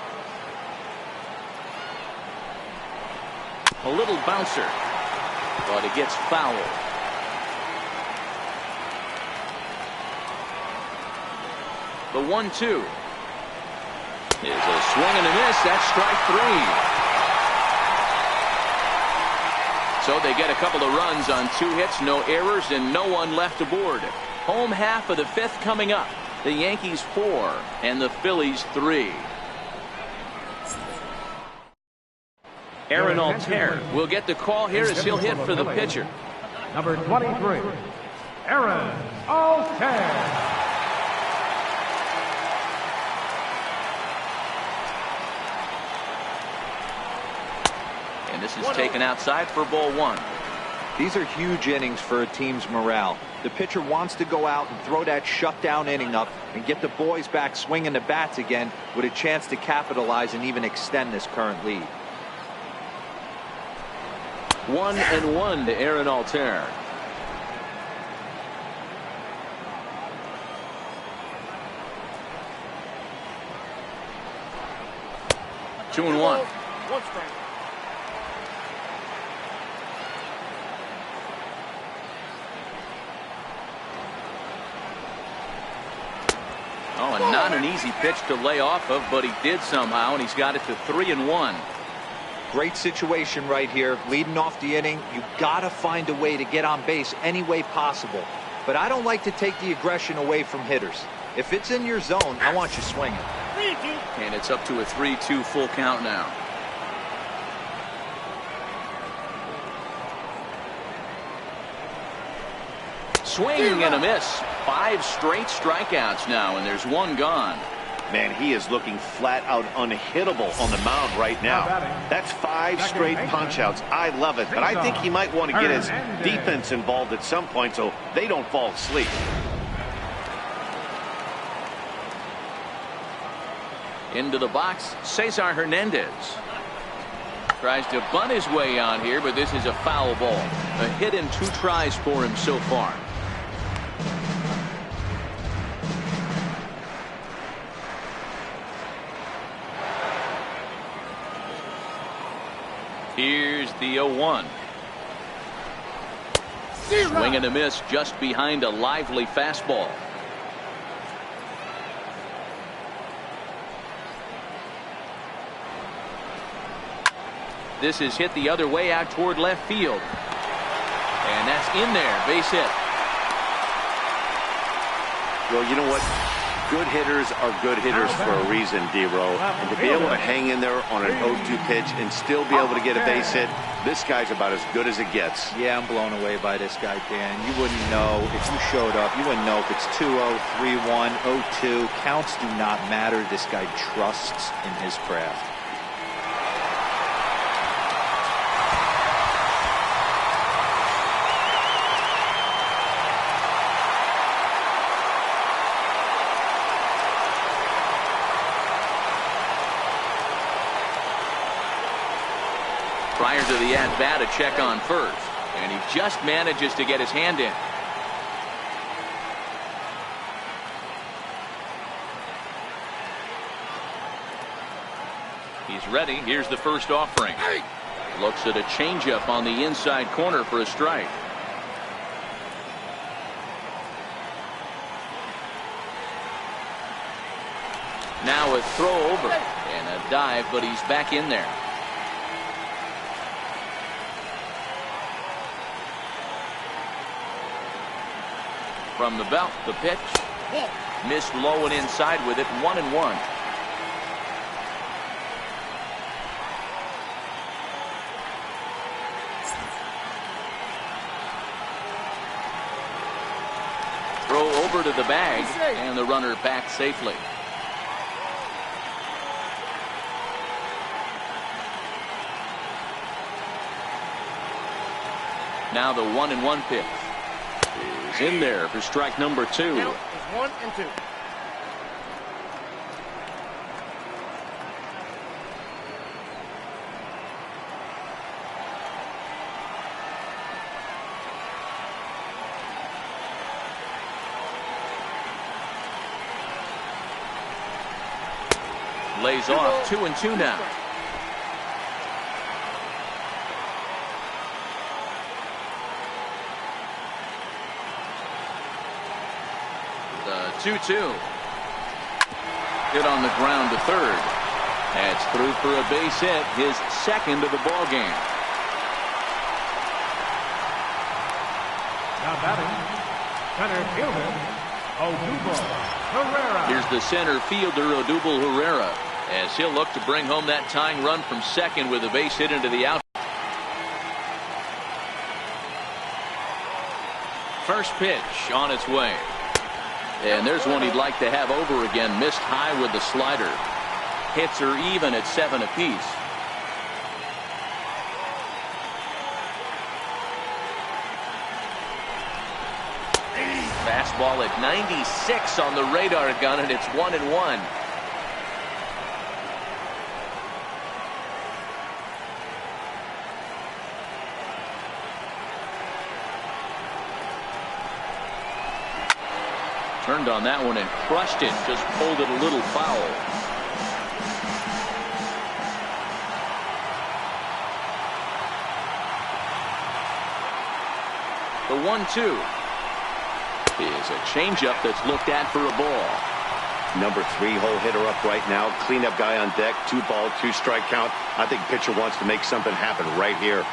A little bouncer, but it gets foul. The 1-2 is a swing and a miss. That's strike 3. So they get a couple of runs on 2 hits, no errors, and no one left aboard. Home half of the 5th coming up. The Yankees 4 and the Phillies 3. Aaron Altair will get the call here as he'll hit for the pitcher. Number 23, Aaron Altair. And this is taken outside for ball 1. These are huge innings for a team's morale. The pitcher wants to go out and throw that shutdown inning up and get the boys back swinging the bats again with a chance to capitalize and even extend this current lead. 1-1 to Aaron Altair. Two and one. Oh, and not an easy pitch to lay off of, but he did somehow, and he's got it to 3-1. Great situation right here. Leading off the inning, you got to find a way to get on base any way possible. But I don't like to take the aggression away from hitters. If it's in your zone, I want you swinging. And it's up to a 3-2 full count now. Swing and a miss. 5 straight strikeouts now, and there's 1 gone. Man, he is looking flat out unhittable on the mound right now. That's 5 straight punch-outs. I love it, but I think he might want to get his defense involved at some point so they don't fall asleep. Into the box, Cesar Hernandez. Tries to bunt his way on here, but this is a foul ball. A hit in 2 tries for him so far. Here's the 0-1. Swing and a miss just behind a lively fastball. This is hit the other way out toward left field. And that's in there. Base hit. Well, you know what? Good hitters are good hitters for a reason, D-Row. And to be able to hang in there on an 0-2 pitch and still be able to get a base hit, this guy's about as good as it gets. Yeah, I'm blown away by this guy, Dan. You wouldn't know if you showed up. You wouldn't know if it's 2-0, 3-1, 0-2. Counts do not matter. This guy trusts in his craft. Prior to the at-bat, a check on first. And he just manages to get his hand in. He's ready. Here's the first offering. Looks at a changeup on the inside corner for a strike. Now a throw over and a dive, but he's back in there. From the belt, the pitch. Missed low and inside with it, 1-1. Throw over to the bag, and the runner back safely. Now the 1-1 pitch. In there for strike number 2. Count is 1-2. Lays off 2-2 now. The 2-2. Hit on the ground to third. That's through for a base hit, his second of the ball game. Now batting, center fielder, Odubel Herrera. Here's the center fielder, Odubel Herrera, as he'll look to bring home that tying run from second with a base hit into the out. First pitch on its way. And there's one he'd like to have over again. Missed high with the slider. Hits are even at 7 apiece. Fastball at 96 on the radar gun, and it's 1-1. Turned on that one and crushed it. Just pulled it a little foul. The 1-2 is a changeup that's looked at for a ball. Number 3 hole hitter up right now. Cleanup guy on deck. 2 ball, 2 strike count. I think pitcher wants to make something happen right here.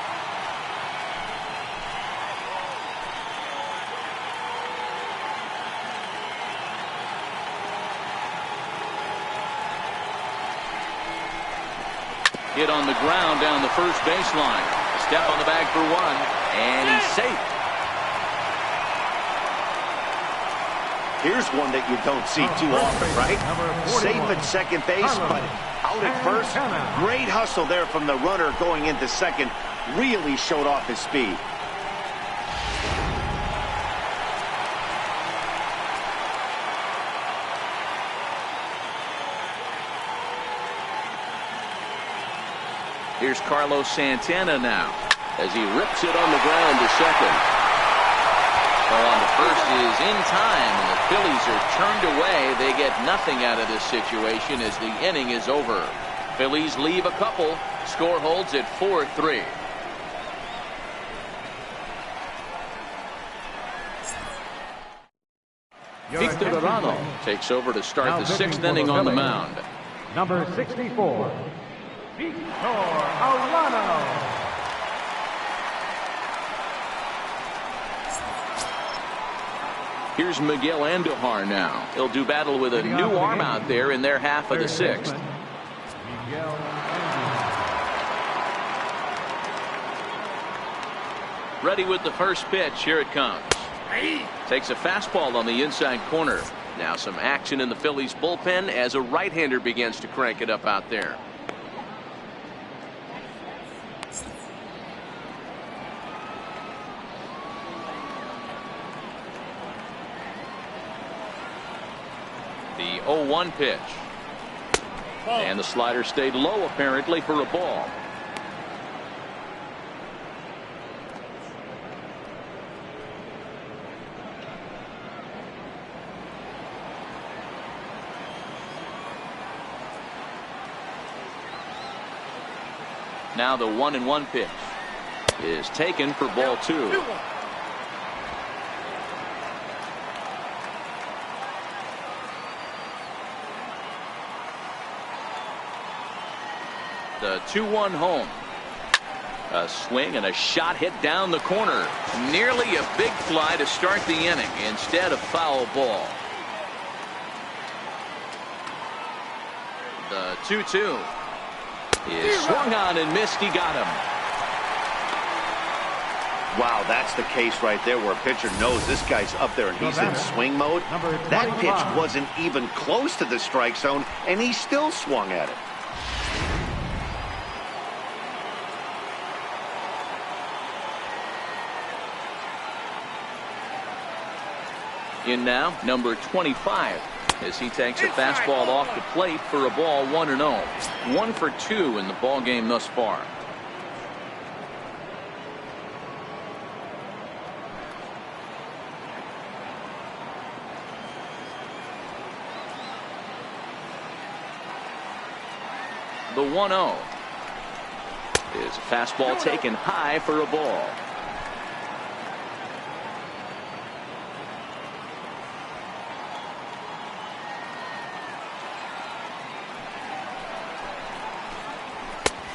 Hit on the ground down the first baseline. A step on the bag for 1, and he's safe. Here's one that you don't see too often, right? Safe at second base, but out at first. Great hustle there from the runner going into second. Really showed off his speed. Here's Carlos Santana now as he rips it on the ground to second. Well, on the first is in time, and the Phillies are turned away. They get nothing out of this situation as the inning is over. Phillies leave a couple. Score holds at 4-3. Your Victor attention, Arano please. takes over to start Now the pitching sixth for the inning on the Phillies. mound. Number 64, Victor Arano. Here's Miguel Andujar now. He'll do battle with a Leading off new the arm game. out there in their half of the Third sixth. baseman, Miguel Andujar. Ready with the first pitch. Here it comes. Takes a fastball on the inside corner. Now some action in the Phillies bullpen as a right-hander begins to crank it up out there. The 0-1 pitch. And the slider stayed low apparently for a ball. Now the 1-1 pitch is taken for ball 2. The 2-1 home. A swing and a shot hit down the corner. Nearly a big fly to start the inning. Instead, a foul ball. The 2-2 is swung on and missed. He got him. Wow, that's the case right there where a pitcher knows this guy's up there and he's in swing mode. That pitch wasn't even close to the strike zone, and he still swung at it. In now, number 25, as he takes a fastball off the plate for a ball 1-0. 1 for 2 in the ball game thus far. The 1-0 is a fastball taken high for a ball.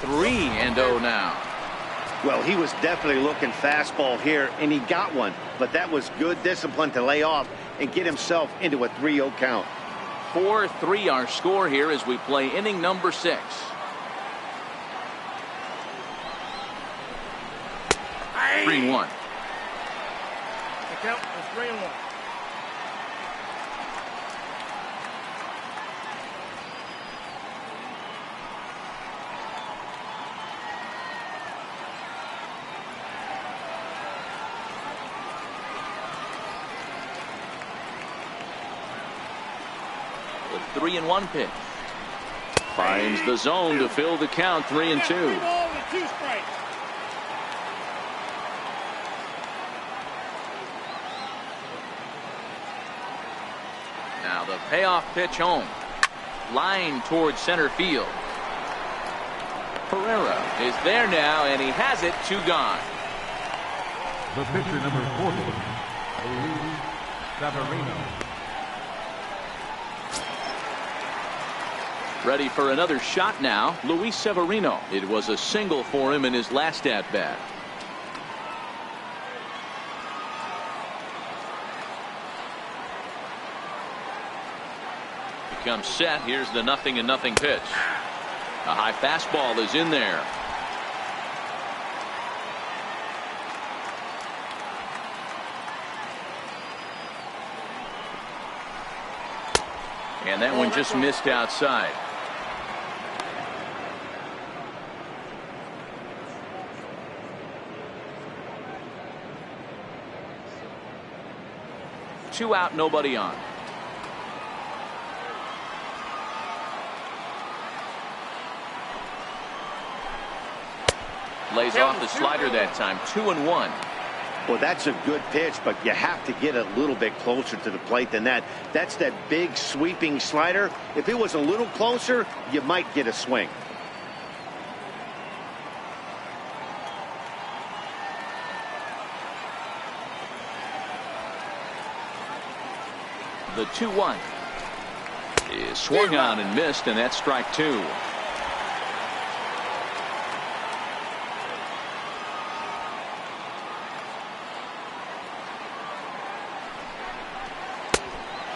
Three and 0 now. Well, he was definitely looking fastball here, and he got one. But that was good discipline to lay off and get himself into a 3-0 count. 4-3 our score here as we play inning number 6. Hey. 3-1. The count is 3-1. The 3-1 pitch finds the zone to fill the count. 3-2. 3 balls and 2 strikes. Now the payoff pitch home. Line towards center field. Pereira is there now, and he has it. 2 gone. The pitcher number 40, Luis Severino. Ready for another shot now. Luis Severino. It was a single for him in his last at bat. Becomes set. Here's the 0-0 pitch. A high fastball is in there. And that one just missed outside. Two out, nobody on. Lays off the slider that time. 2-1. Well, that's a good pitch, but you have to get a little bit closer to the plate than that. That's that big sweeping slider. If it was a little closer, you might get a swing. The 2-1 is swung on and missed, and that's strike 2.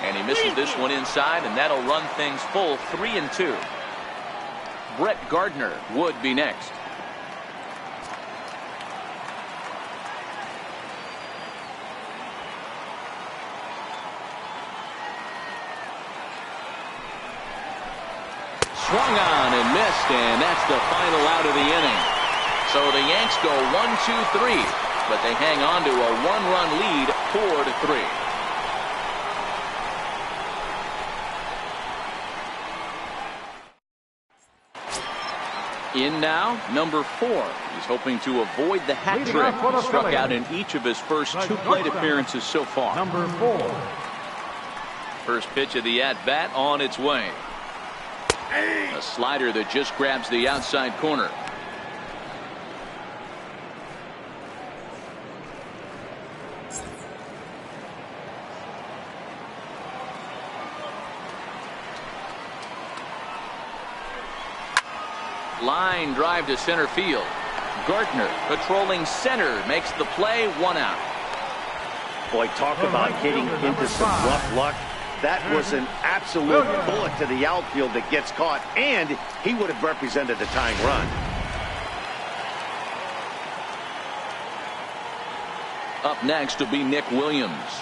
And he misses this one inside, and that'll run things full 3-2. Brett Gardner would be next. Swung on and missed, and that's the final out of the inning. So the Yanks go 1-2-3, but they hang on to a 1-run lead, 4-3. In now, number 4. He's hoping to avoid the hat trick. He struck out in each of his first 2 plate appearances so far. Number 4. First pitch of the at-bat on its way. A slider that just grabs the outside corner. Line drive to center field. Gardner patrolling center makes the play, 1 out. Boy, talk about hitting into some rough luck. That was an absolute bullet to the outfield that gets caught, and he would have represented the tying run. Up next will be Nick Williams.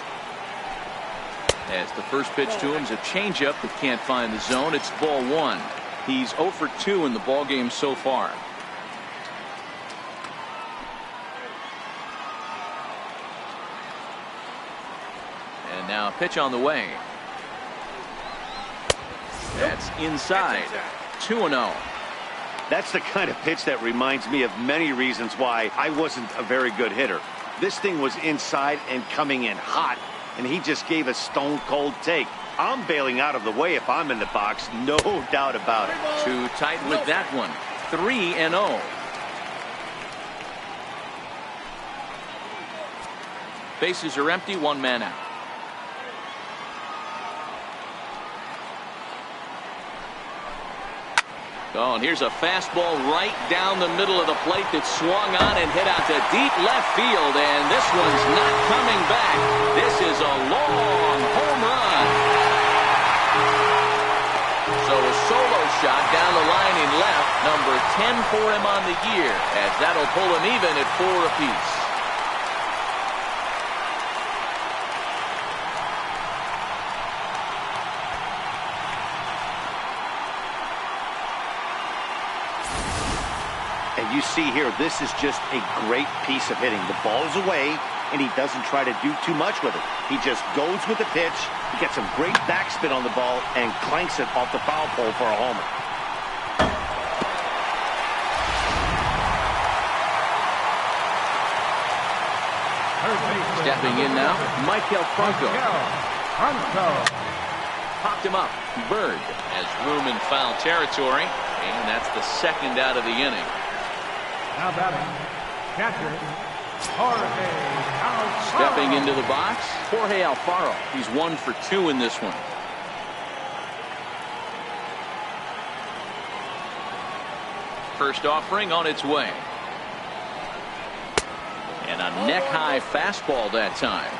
As the first pitch to him is a changeup that can't find the zone. It's ball 1. He's 0 for 2 in the ball game so far. And now a pitch on the way. That's inside. 2-0. That's the kind of pitch that reminds me of many reasons why I wasn't a very good hitter. This thing was inside and coming in hot, and he just gave a stone-cold take. I'm bailing out of the way if I'm in the box, no doubt about it. Too tight with that one. 3-0. Bases are empty, 1 man out. Oh, and here's a fastball right down the middle of the plate that swung on and hit out to deep left field, and this one's not coming back. This is a long home run. So a solo shot down the line in left, number 10 for him on the year, as that'll pull him even at 4 apiece. And you see here, this is just a great piece of hitting. The ball's away, and he doesn't try to do too much with it. He just goes with the pitch, he gets some great backspin on the ball, and clanks it off the foul pole for a homer. Stepping in now, Michael Franco. Popped him up. Bird has room in foul territory, and that's the 2nd out of the inning. Now batting, catcher, Jorge Alfaro. Stepping into the box, Jorge Alfaro. He's 1 for 2 in this one. First offering on its way. And a neck-high fastball that time.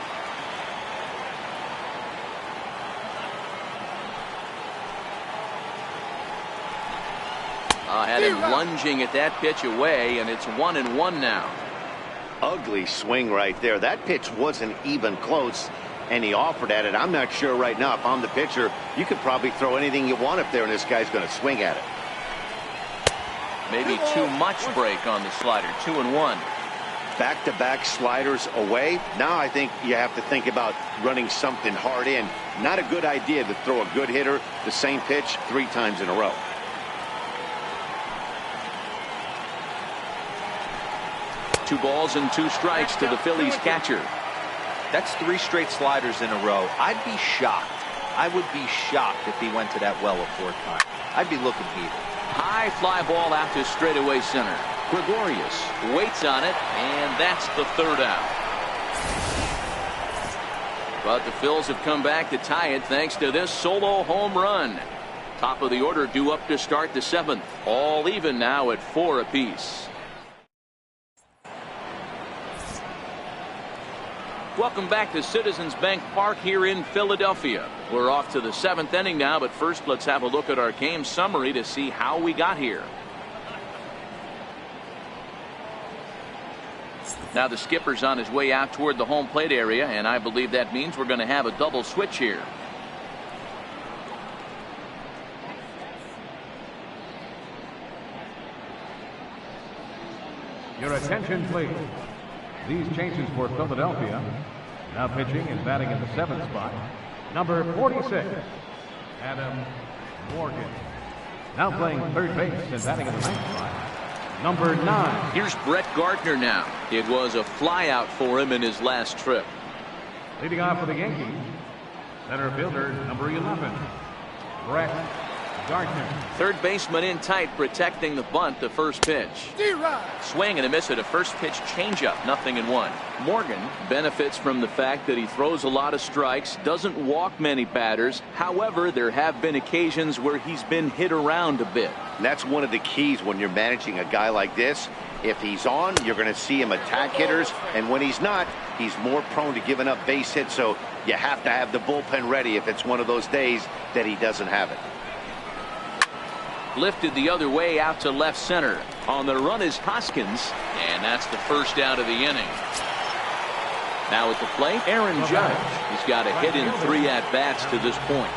Had him lunging at that pitch away, and it's 1-1 now. Ugly swing right there. That pitch wasn't even close, and he offered at it. I'm not sure right now if I'm the pitcher, you could probably throw anything you want up there, and this guy's going to swing at it. Maybe too much break on the slider. 2-1. Back-to-back sliders away. Now I think you have to think about running something hard in. Not a good idea to throw a good hitter the same pitch 3 times in a row. Two balls and 2 strikes to the Phillies catcher. That's 3 straight sliders in a row. I'd be shocked. I would be shocked if he went to that well a 4th time. I'd be looking heated. High fly ball out to straightaway center. Gregorius waits on it, and that's the 3rd out. But the Phils have come back to tie it thanks to this solo home run. Top of the order due up to start the 7th. All even now at 4 apiece. Welcome back to Citizens Bank Park here in Philadelphia. We're off to the 7th inning now, but first let's have a look at our game summary to see how we got here. Now the skipper's on his way out toward the home plate area, and I believe that means we're going to have a double switch here. Your attention, please. These changes for Philadelphia. Now pitching and batting in the 7th spot, number 46, Adam Morgan. Now playing third base and batting in the 9th spot, number 9. Here's Brett Gardner now. It was a flyout for him in his last trip. Leading off for the Yankees, center fielder, number 11, Brett Gardner. Third baseman in tight, protecting the bunt. The first pitch. Swing and a miss at a first pitch changeup. 0-1. Morgan benefits from the fact that he throws a lot of strikes, doesn't walk many batters. However, there have been occasions where he's been hit around a bit. And that's one of the keys when you're managing a guy like this. If he's on, you're going to see him attack hitters, and when he's not, he's more prone to giving up base hits. So you have to have the bullpen ready if it's one of those days that he doesn't have it. Lifted the other way out to left center. On the run is Hoskins, and that's the first out of the inning. Now at the plate, Aaron Judge. He's got a hit in 3 at-bats to this point.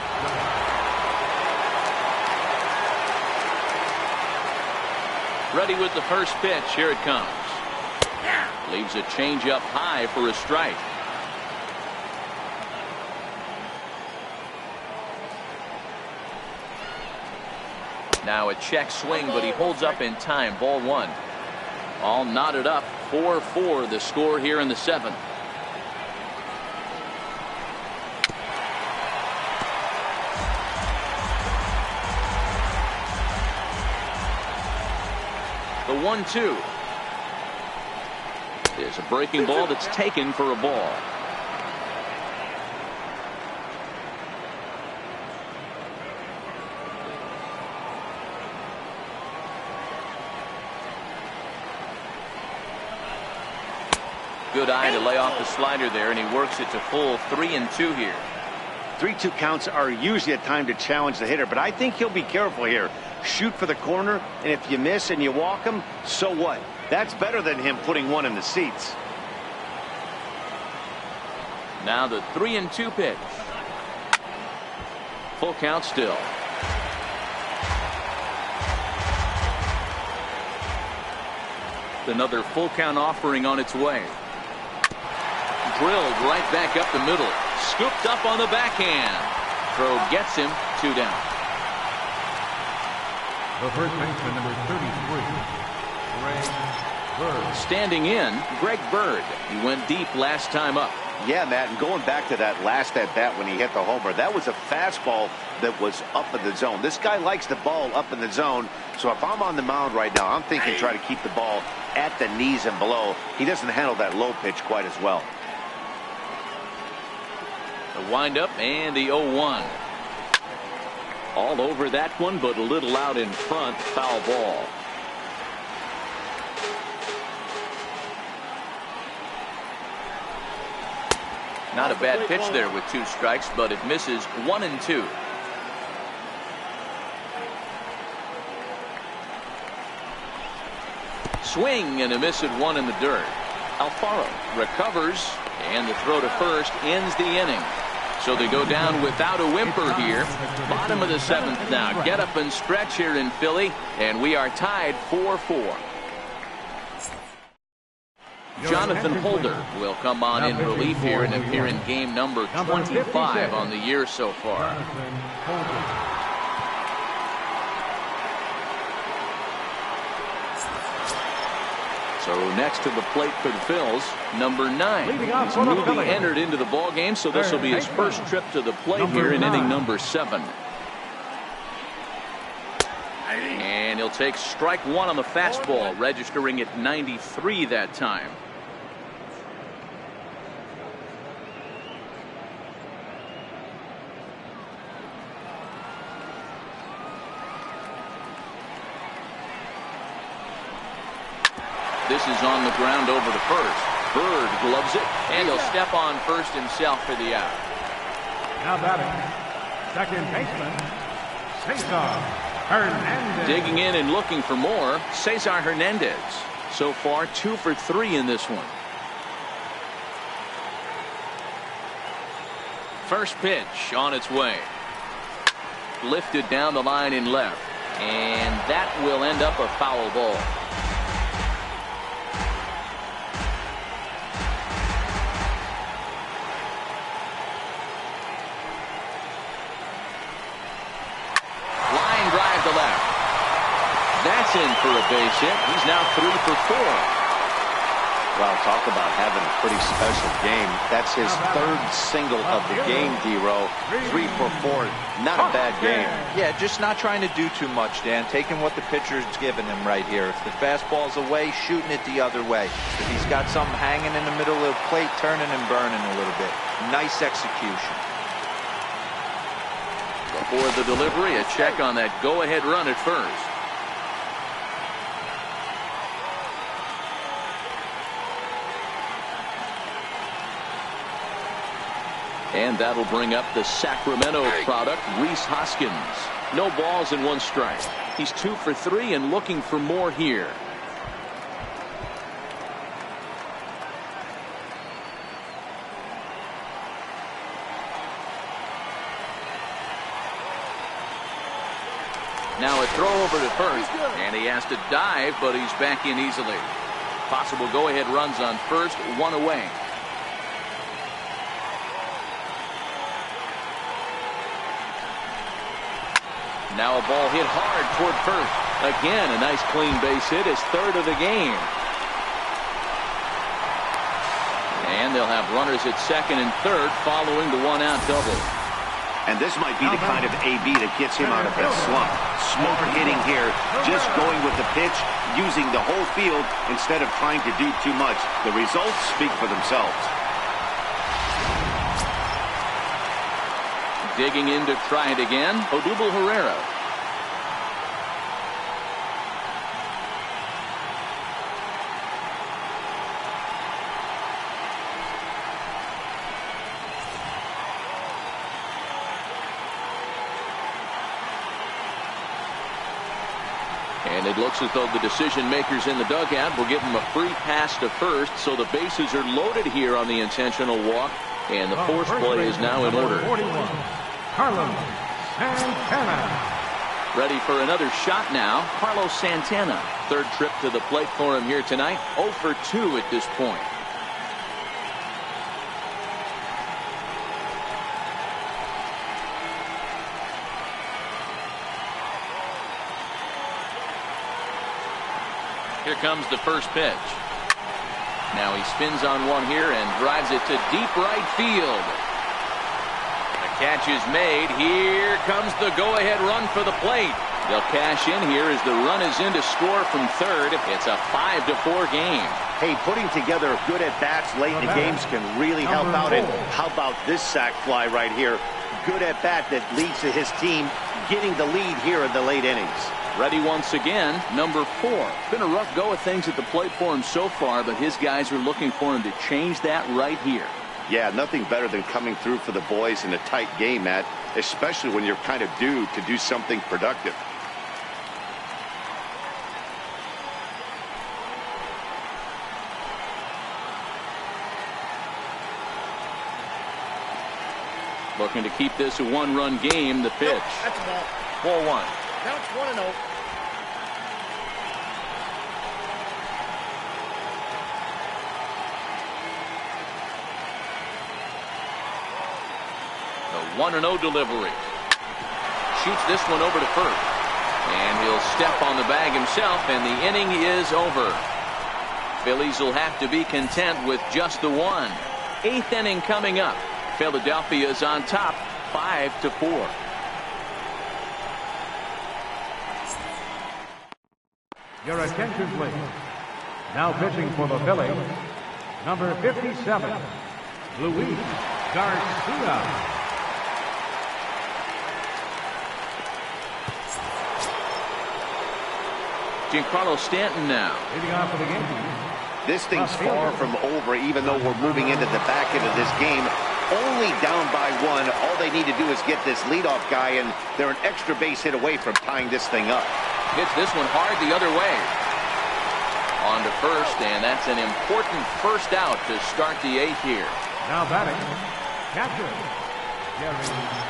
Ready with the first pitch. Here it comes. Leaves a changeup high for a strike. Now a check swing, but he holds up in time. Ball 1. All knotted up. 4-4 the score here in the 7th. The 1-2 is a breaking ball that's taken for a ball. Good eye to lay off the slider there, and he works it to full 3-2 here. 3-2 counts are usually a time to challenge the hitter, but I think he'll be careful here. Shoot for the corner, and if you miss and you walk him, so what? That's better than him putting one in the seats. Now the 3-2 pitch. Full count still. Another full count offering on its way. Drilled right back up the middle. Scooped up on the backhand. Throw gets him. 2 down. The first baseman, number 33, Greg Bird. Standing in, Greg Bird. He went deep last time up. Yeah, Matt, and going back to that last at-bat when he hit the homer, that was a fastball that was up in the zone. This guy likes the ball up in the zone, so if I'm on the mound right now, I'm thinking try to keep the ball at the knees and below. He doesn't handle that low pitch quite as well. The windup and the 0-1. All over that one, but a little out in front. Foul ball. Not a bad pitch there with 2 strikes, but it misses. 1-2. Swing and a miss at 1 in the dirt. Alfaro recovers, and the throw to first ends the inning. So they go down without a whimper here. Bottom of the 7th now. Get up and stretch here in Philly, and we are tied 4-4. Jonathan Holder will come on in relief here and appear in game number 25 on the year so far. So next to the plate for the Phils, number 9. He's newly entered into the ball game, so this will be his first trip to the plate here in inning number 7. And he'll take strike 1 on the fastball, registering at 93 that time. This is on the ground over to first. Bird gloves it, and he'll step on first himself for the out. Now batting, second baseman, Cesar Hernandez. Digging in and looking for more, Cesar Hernandez. So far, 2 for 3 in this one. First pitch on its way. Lifted down the line in left. And that will end up a foul ball. Line drive to left. That's in for a base hit. He's now 3 for 4. Well, talk about having a pretty special game. That's his third single of the game, D-Row. 3 for 4. Not a bad game. Yeah, just not trying to do too much, Dan. Taking what the pitcher's giving him right here. If the fastball's away, shooting it the other way. If he's got something hanging in the middle of the plate, turning and burning a little bit. Nice execution. Before the delivery, a check on that go-ahead run at first. And that'll bring up the Sacramento product, Rhys Hoskins. No balls and 1 strike. He's 2 for 3 and looking for more here. Now a throw over to first, and he has to dive, but he's back in easily. Possible go-ahead runs on first, 1 away. Now a ball hit hard toward first. Again, a nice clean base hit, his 3rd of the game. And they'll have runners at second and third following the 1-out double. And this might be the kind of AB that gets him out of that slump. Smart hitting here, just going with the pitch, using the whole field instead of trying to do too much. The results speak for themselves. Digging in to try it again, Odubel Herrera. And it looks as though the decision makers in the dugout will give him a free pass to first, so the bases are loaded here on the intentional walk, and the force play is now in order. 41. Carlos Santana. Ready for another shot now, Carlos Santana. 3rd trip to the plate for him here tonight. 0 for 2 at this point. Here comes the first pitch. Now he spins on one here and drives it to deep right field. Catch is made. Here comes the go-ahead run for the plate. They'll cash in here as the run is in to score from third. It's a 5-4 game. Hey, putting together good at-bats late in the games can really help out. And how about this sac fly right here? Good at-bat that leads to his team getting the lead here in the late innings. Ready once again, number 4. Been a rough go of things at the plate for him so far, but his guys are looking for him to change that right here. Yeah, nothing better than coming through for the boys in a tight game, Matt, especially when you're kind of due to do something productive. Looking to keep this a 1-run game. The pitch. Nope, that's a ball. Ball 1. Counts 1-0. The 1-0 delivery. Shoots this one over to first. And he'll step on the bag himself, and the inning is over. Phillies will have to be content with just the 1. 8th inning coming up. Philadelphia is on top, 5-4. Your attention, please. Now pitching for the Phillies, number 57, Luis Garcia. Giancarlo Stanton now. Leading off for the Yankees. This thing's far from over, even though we're moving into the back end of this game. Only down by one. All they need to do is get this leadoff guy, and they're an extra base hit away from tying this thing up. Hits this one hard the other way. On to first, and that's an important first out to start the eighth here. Now batting, catcher, Gary Sanchez.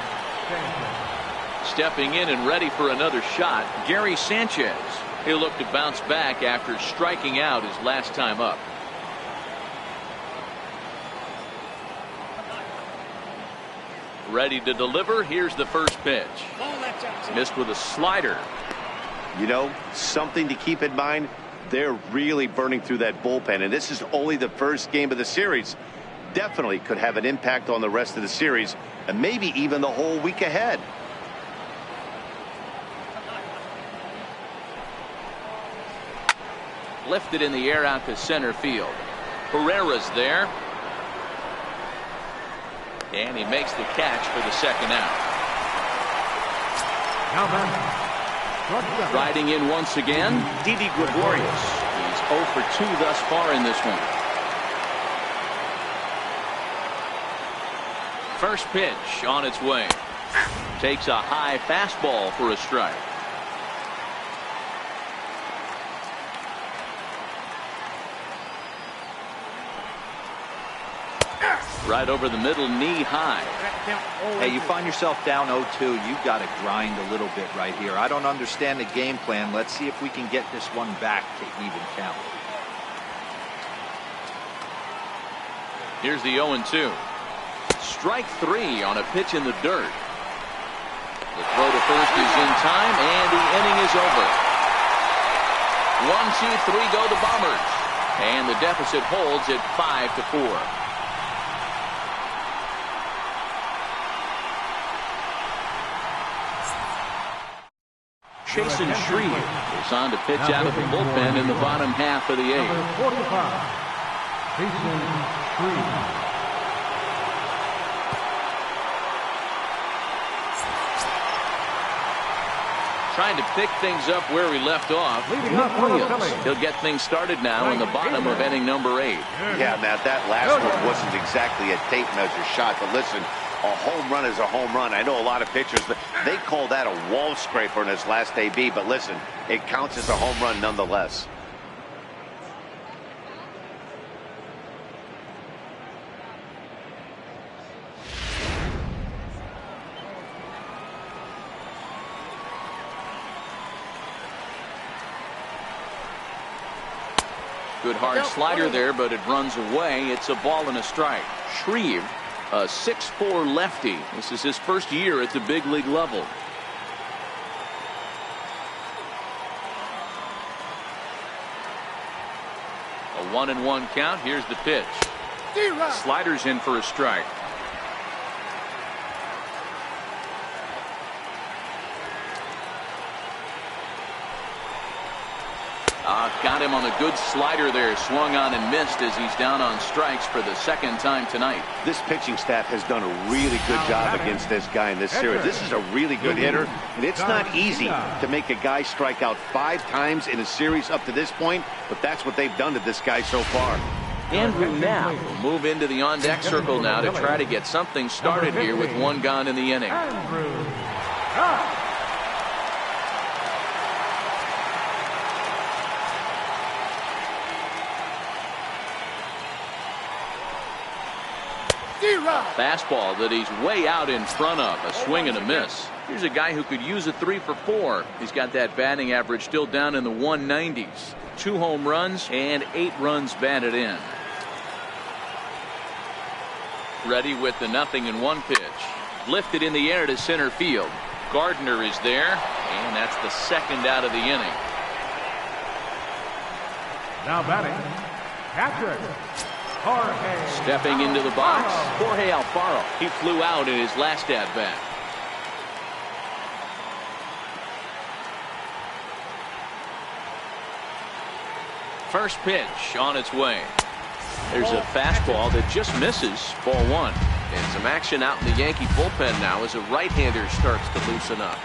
Stepping in and ready for another shot, Gary Sanchez. He'll look to bounce back after striking out his last time up. Ready to deliver. Here's the first pitch. Missed with a slider. You know, something to keep in mind, they're really burning through that bullpen, and this is only the first game of the series. Definitely could have an impact on the rest of the series, and maybe even the whole week ahead. Lifted in the air out to center field. Herrera's there. And he makes the catch for the second out. Now batting, Riding in once again, Didi Gregorius. He's 0 for 2 thus far in this one. First pitch on its way. Takes a high fastball for a strike. Right over the middle, knee high. Hey, you find yourself down 0-2. You've got to grind a little bit right here. I don't understand the game plan. Let's see if we can get this one back to even count. Here's the 0-2. Strike 3 on a pitch in the dirt. The throw to first is in time, and the inning is over. 1, 2, 3 go the Bombers. And the deficit holds at 5-4. Jason Shreve is on to pitch out of the bullpen in the bottom half of the eighth. number 45, Jason Shreve. Trying to pick things up where we left off. Leading Nick up for the Williams. Phillies. He'll get things started now in the bottom of inning number 8. Yeah, Matt, that last one wasn't exactly a tape measure shot, but listen, a home run is a home run. I know a lot of pitchers, but they call that a wall scraper in his last AB, but listen, it counts as a home run nonetheless. Good hard slider there, but it runs away. It's a ball and a strike. Shreve, a 6'4" lefty. This is his first year at the big league level. A 1-1 count. Here's the pitch. Sliders in for a strike. Got him on a good slider there. Swung on and missed as he's down on strikes for the second time tonight. This pitching staff has done a really good job against this guy in this series. This is a really good hitter, and it's not easy to make a guy strike out 5 times in a series up to this point, but that's what they've done to this guy so far. Andrew Knapp will move into the on-deck circle now to try to get something started here with 1 gone in the inning. Andrew Knapp. Fastball that he's way out in front of. A swing and a miss. Here's a guy who could use a 3 for 4. He's got that batting average still down in the 190s. 2 home runs and 8 runs batted in. Ready with the 0-1 pitch. Lifted in the air to center field. Gardner is there, and that's the second out of the inning. Now batting, catcher. Stepping into the box, Jorge Alfaro. He flew out in his last at-bat. First pitch on its way. There's a fastball that just misses. Ball 1. And some action out in the Yankee bullpen now as a right-hander starts to loosen up.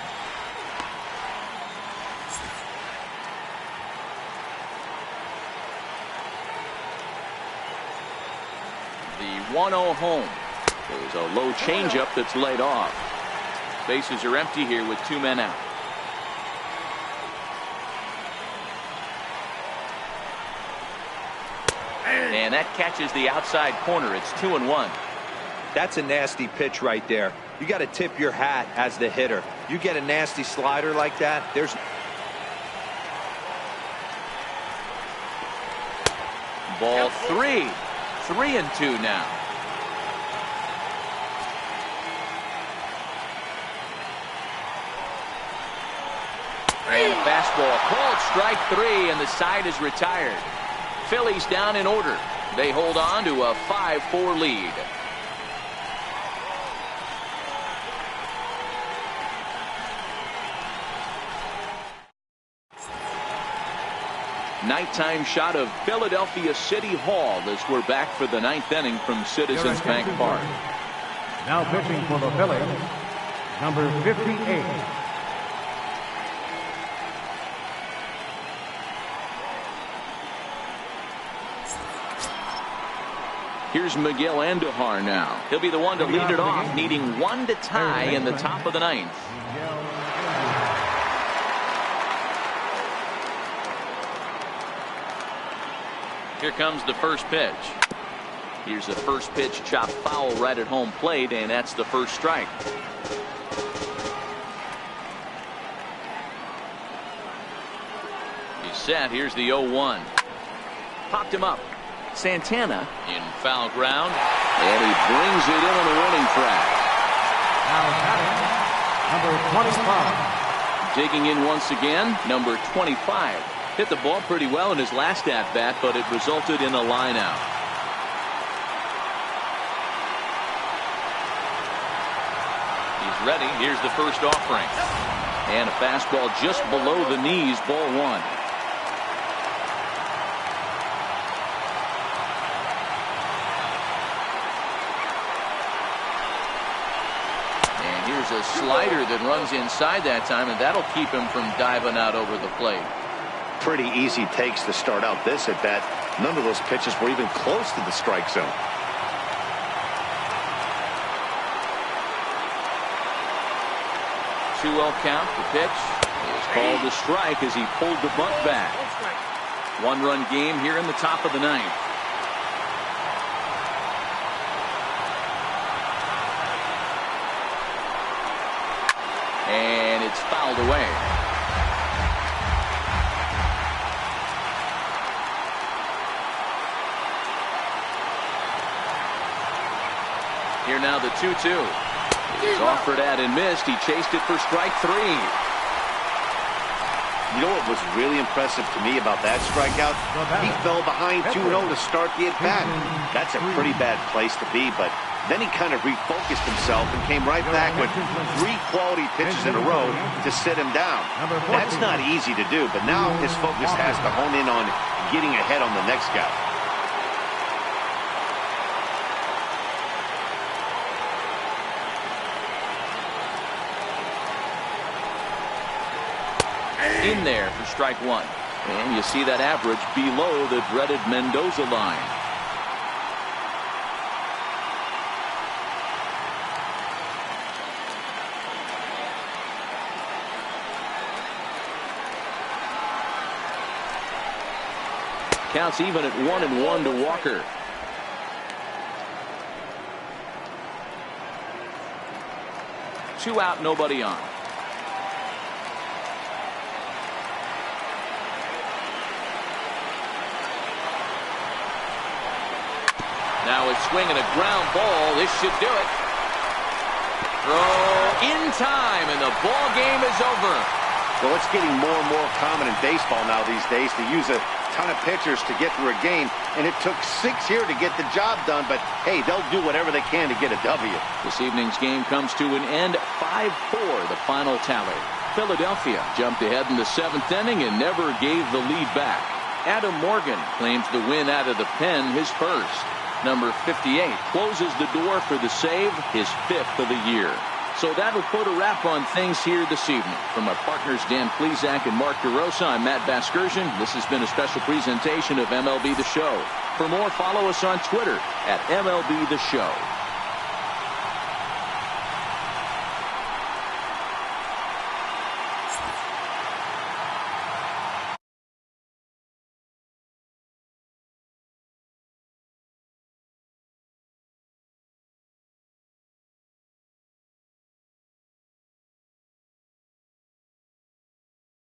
1-0 home. There's a low changeup that's laid off. Bases are empty here with 2 men out. And that catches the outside corner. It's 2-1. That's a nasty pitch right there. You got to tip your hat as the hitter. You get a nasty slider like that, there's ball 3. 3-2 now. And a fastball called strike 3, and the side is retired. Phillies down in order. They hold on to a 5-4 lead. Nighttime shot of Philadelphia City Hall as we're back for the 9th inning from Citizens Bank Park. Now pitching for the Phillies, number 58. Here's Miguel Andujar now. He'll be the one to lead it off, needing 1 to tie in the top of the 9th. Here comes the first pitch. Here's the first pitch chopped foul right at home plate, and that's the first strike. He's set. Here's the 0-1. Popped him up. Santana in foul ground, and he brings it in on the warning track. Now batting, number 25. Digging in once again, number 25. Hit the ball pretty well in his last at-bat, but it resulted in a line out. He's ready. Here's the first offering. And a fastball just below the knees, ball 1. A slider that runs inside that time, and that'll keep him from diving out over the plate. Pretty easy takes to start out this at bat. None of those pitches were even close to the strike zone. 2-0 count. The pitch is called a strike as he pulled the bunt back. 1-run game here in the top of the 9th. And it's fouled away. Here now the 2-2. He's offered at and missed. He chased it for strike 3. You know what was really impressive to me about that strikeout? He fell behind 2-0 to start the at-bat. That's a pretty bad place to be, but then he kind of refocused himself and came right back with 3 quality pitches in a row to sit him down. That's not easy to do, but now his focus has to hone in on getting ahead on the next guy. In there for strike 1. And you see that average below the dreaded Mendoza line. Counts even at 1-1 to Walker. Two out, nobody on. Now it's swinging a ground ball. This should do it. Throw in time, and the ball game is over. Well, it's getting more and more common in baseball now these days to use a ton of pitchers to get through a game, and it took 6 here to get the job done, but hey, they'll do whatever they can to get a W. This evening's game comes to an end, 5-4, the final tally. Philadelphia jumped ahead in the 7th inning and never gave the lead back. Adam Morgan claims the win out of the pen, his first. Number 58 closes the door for the save, his 5th of the year. So that'll put a wrap on things here this evening. From our partners Dan Plesac and Mark DeRosa, I'm Matt Vasgersian. This has been a special presentation of MLB The Show. For more, follow us on Twitter at MLB The Show.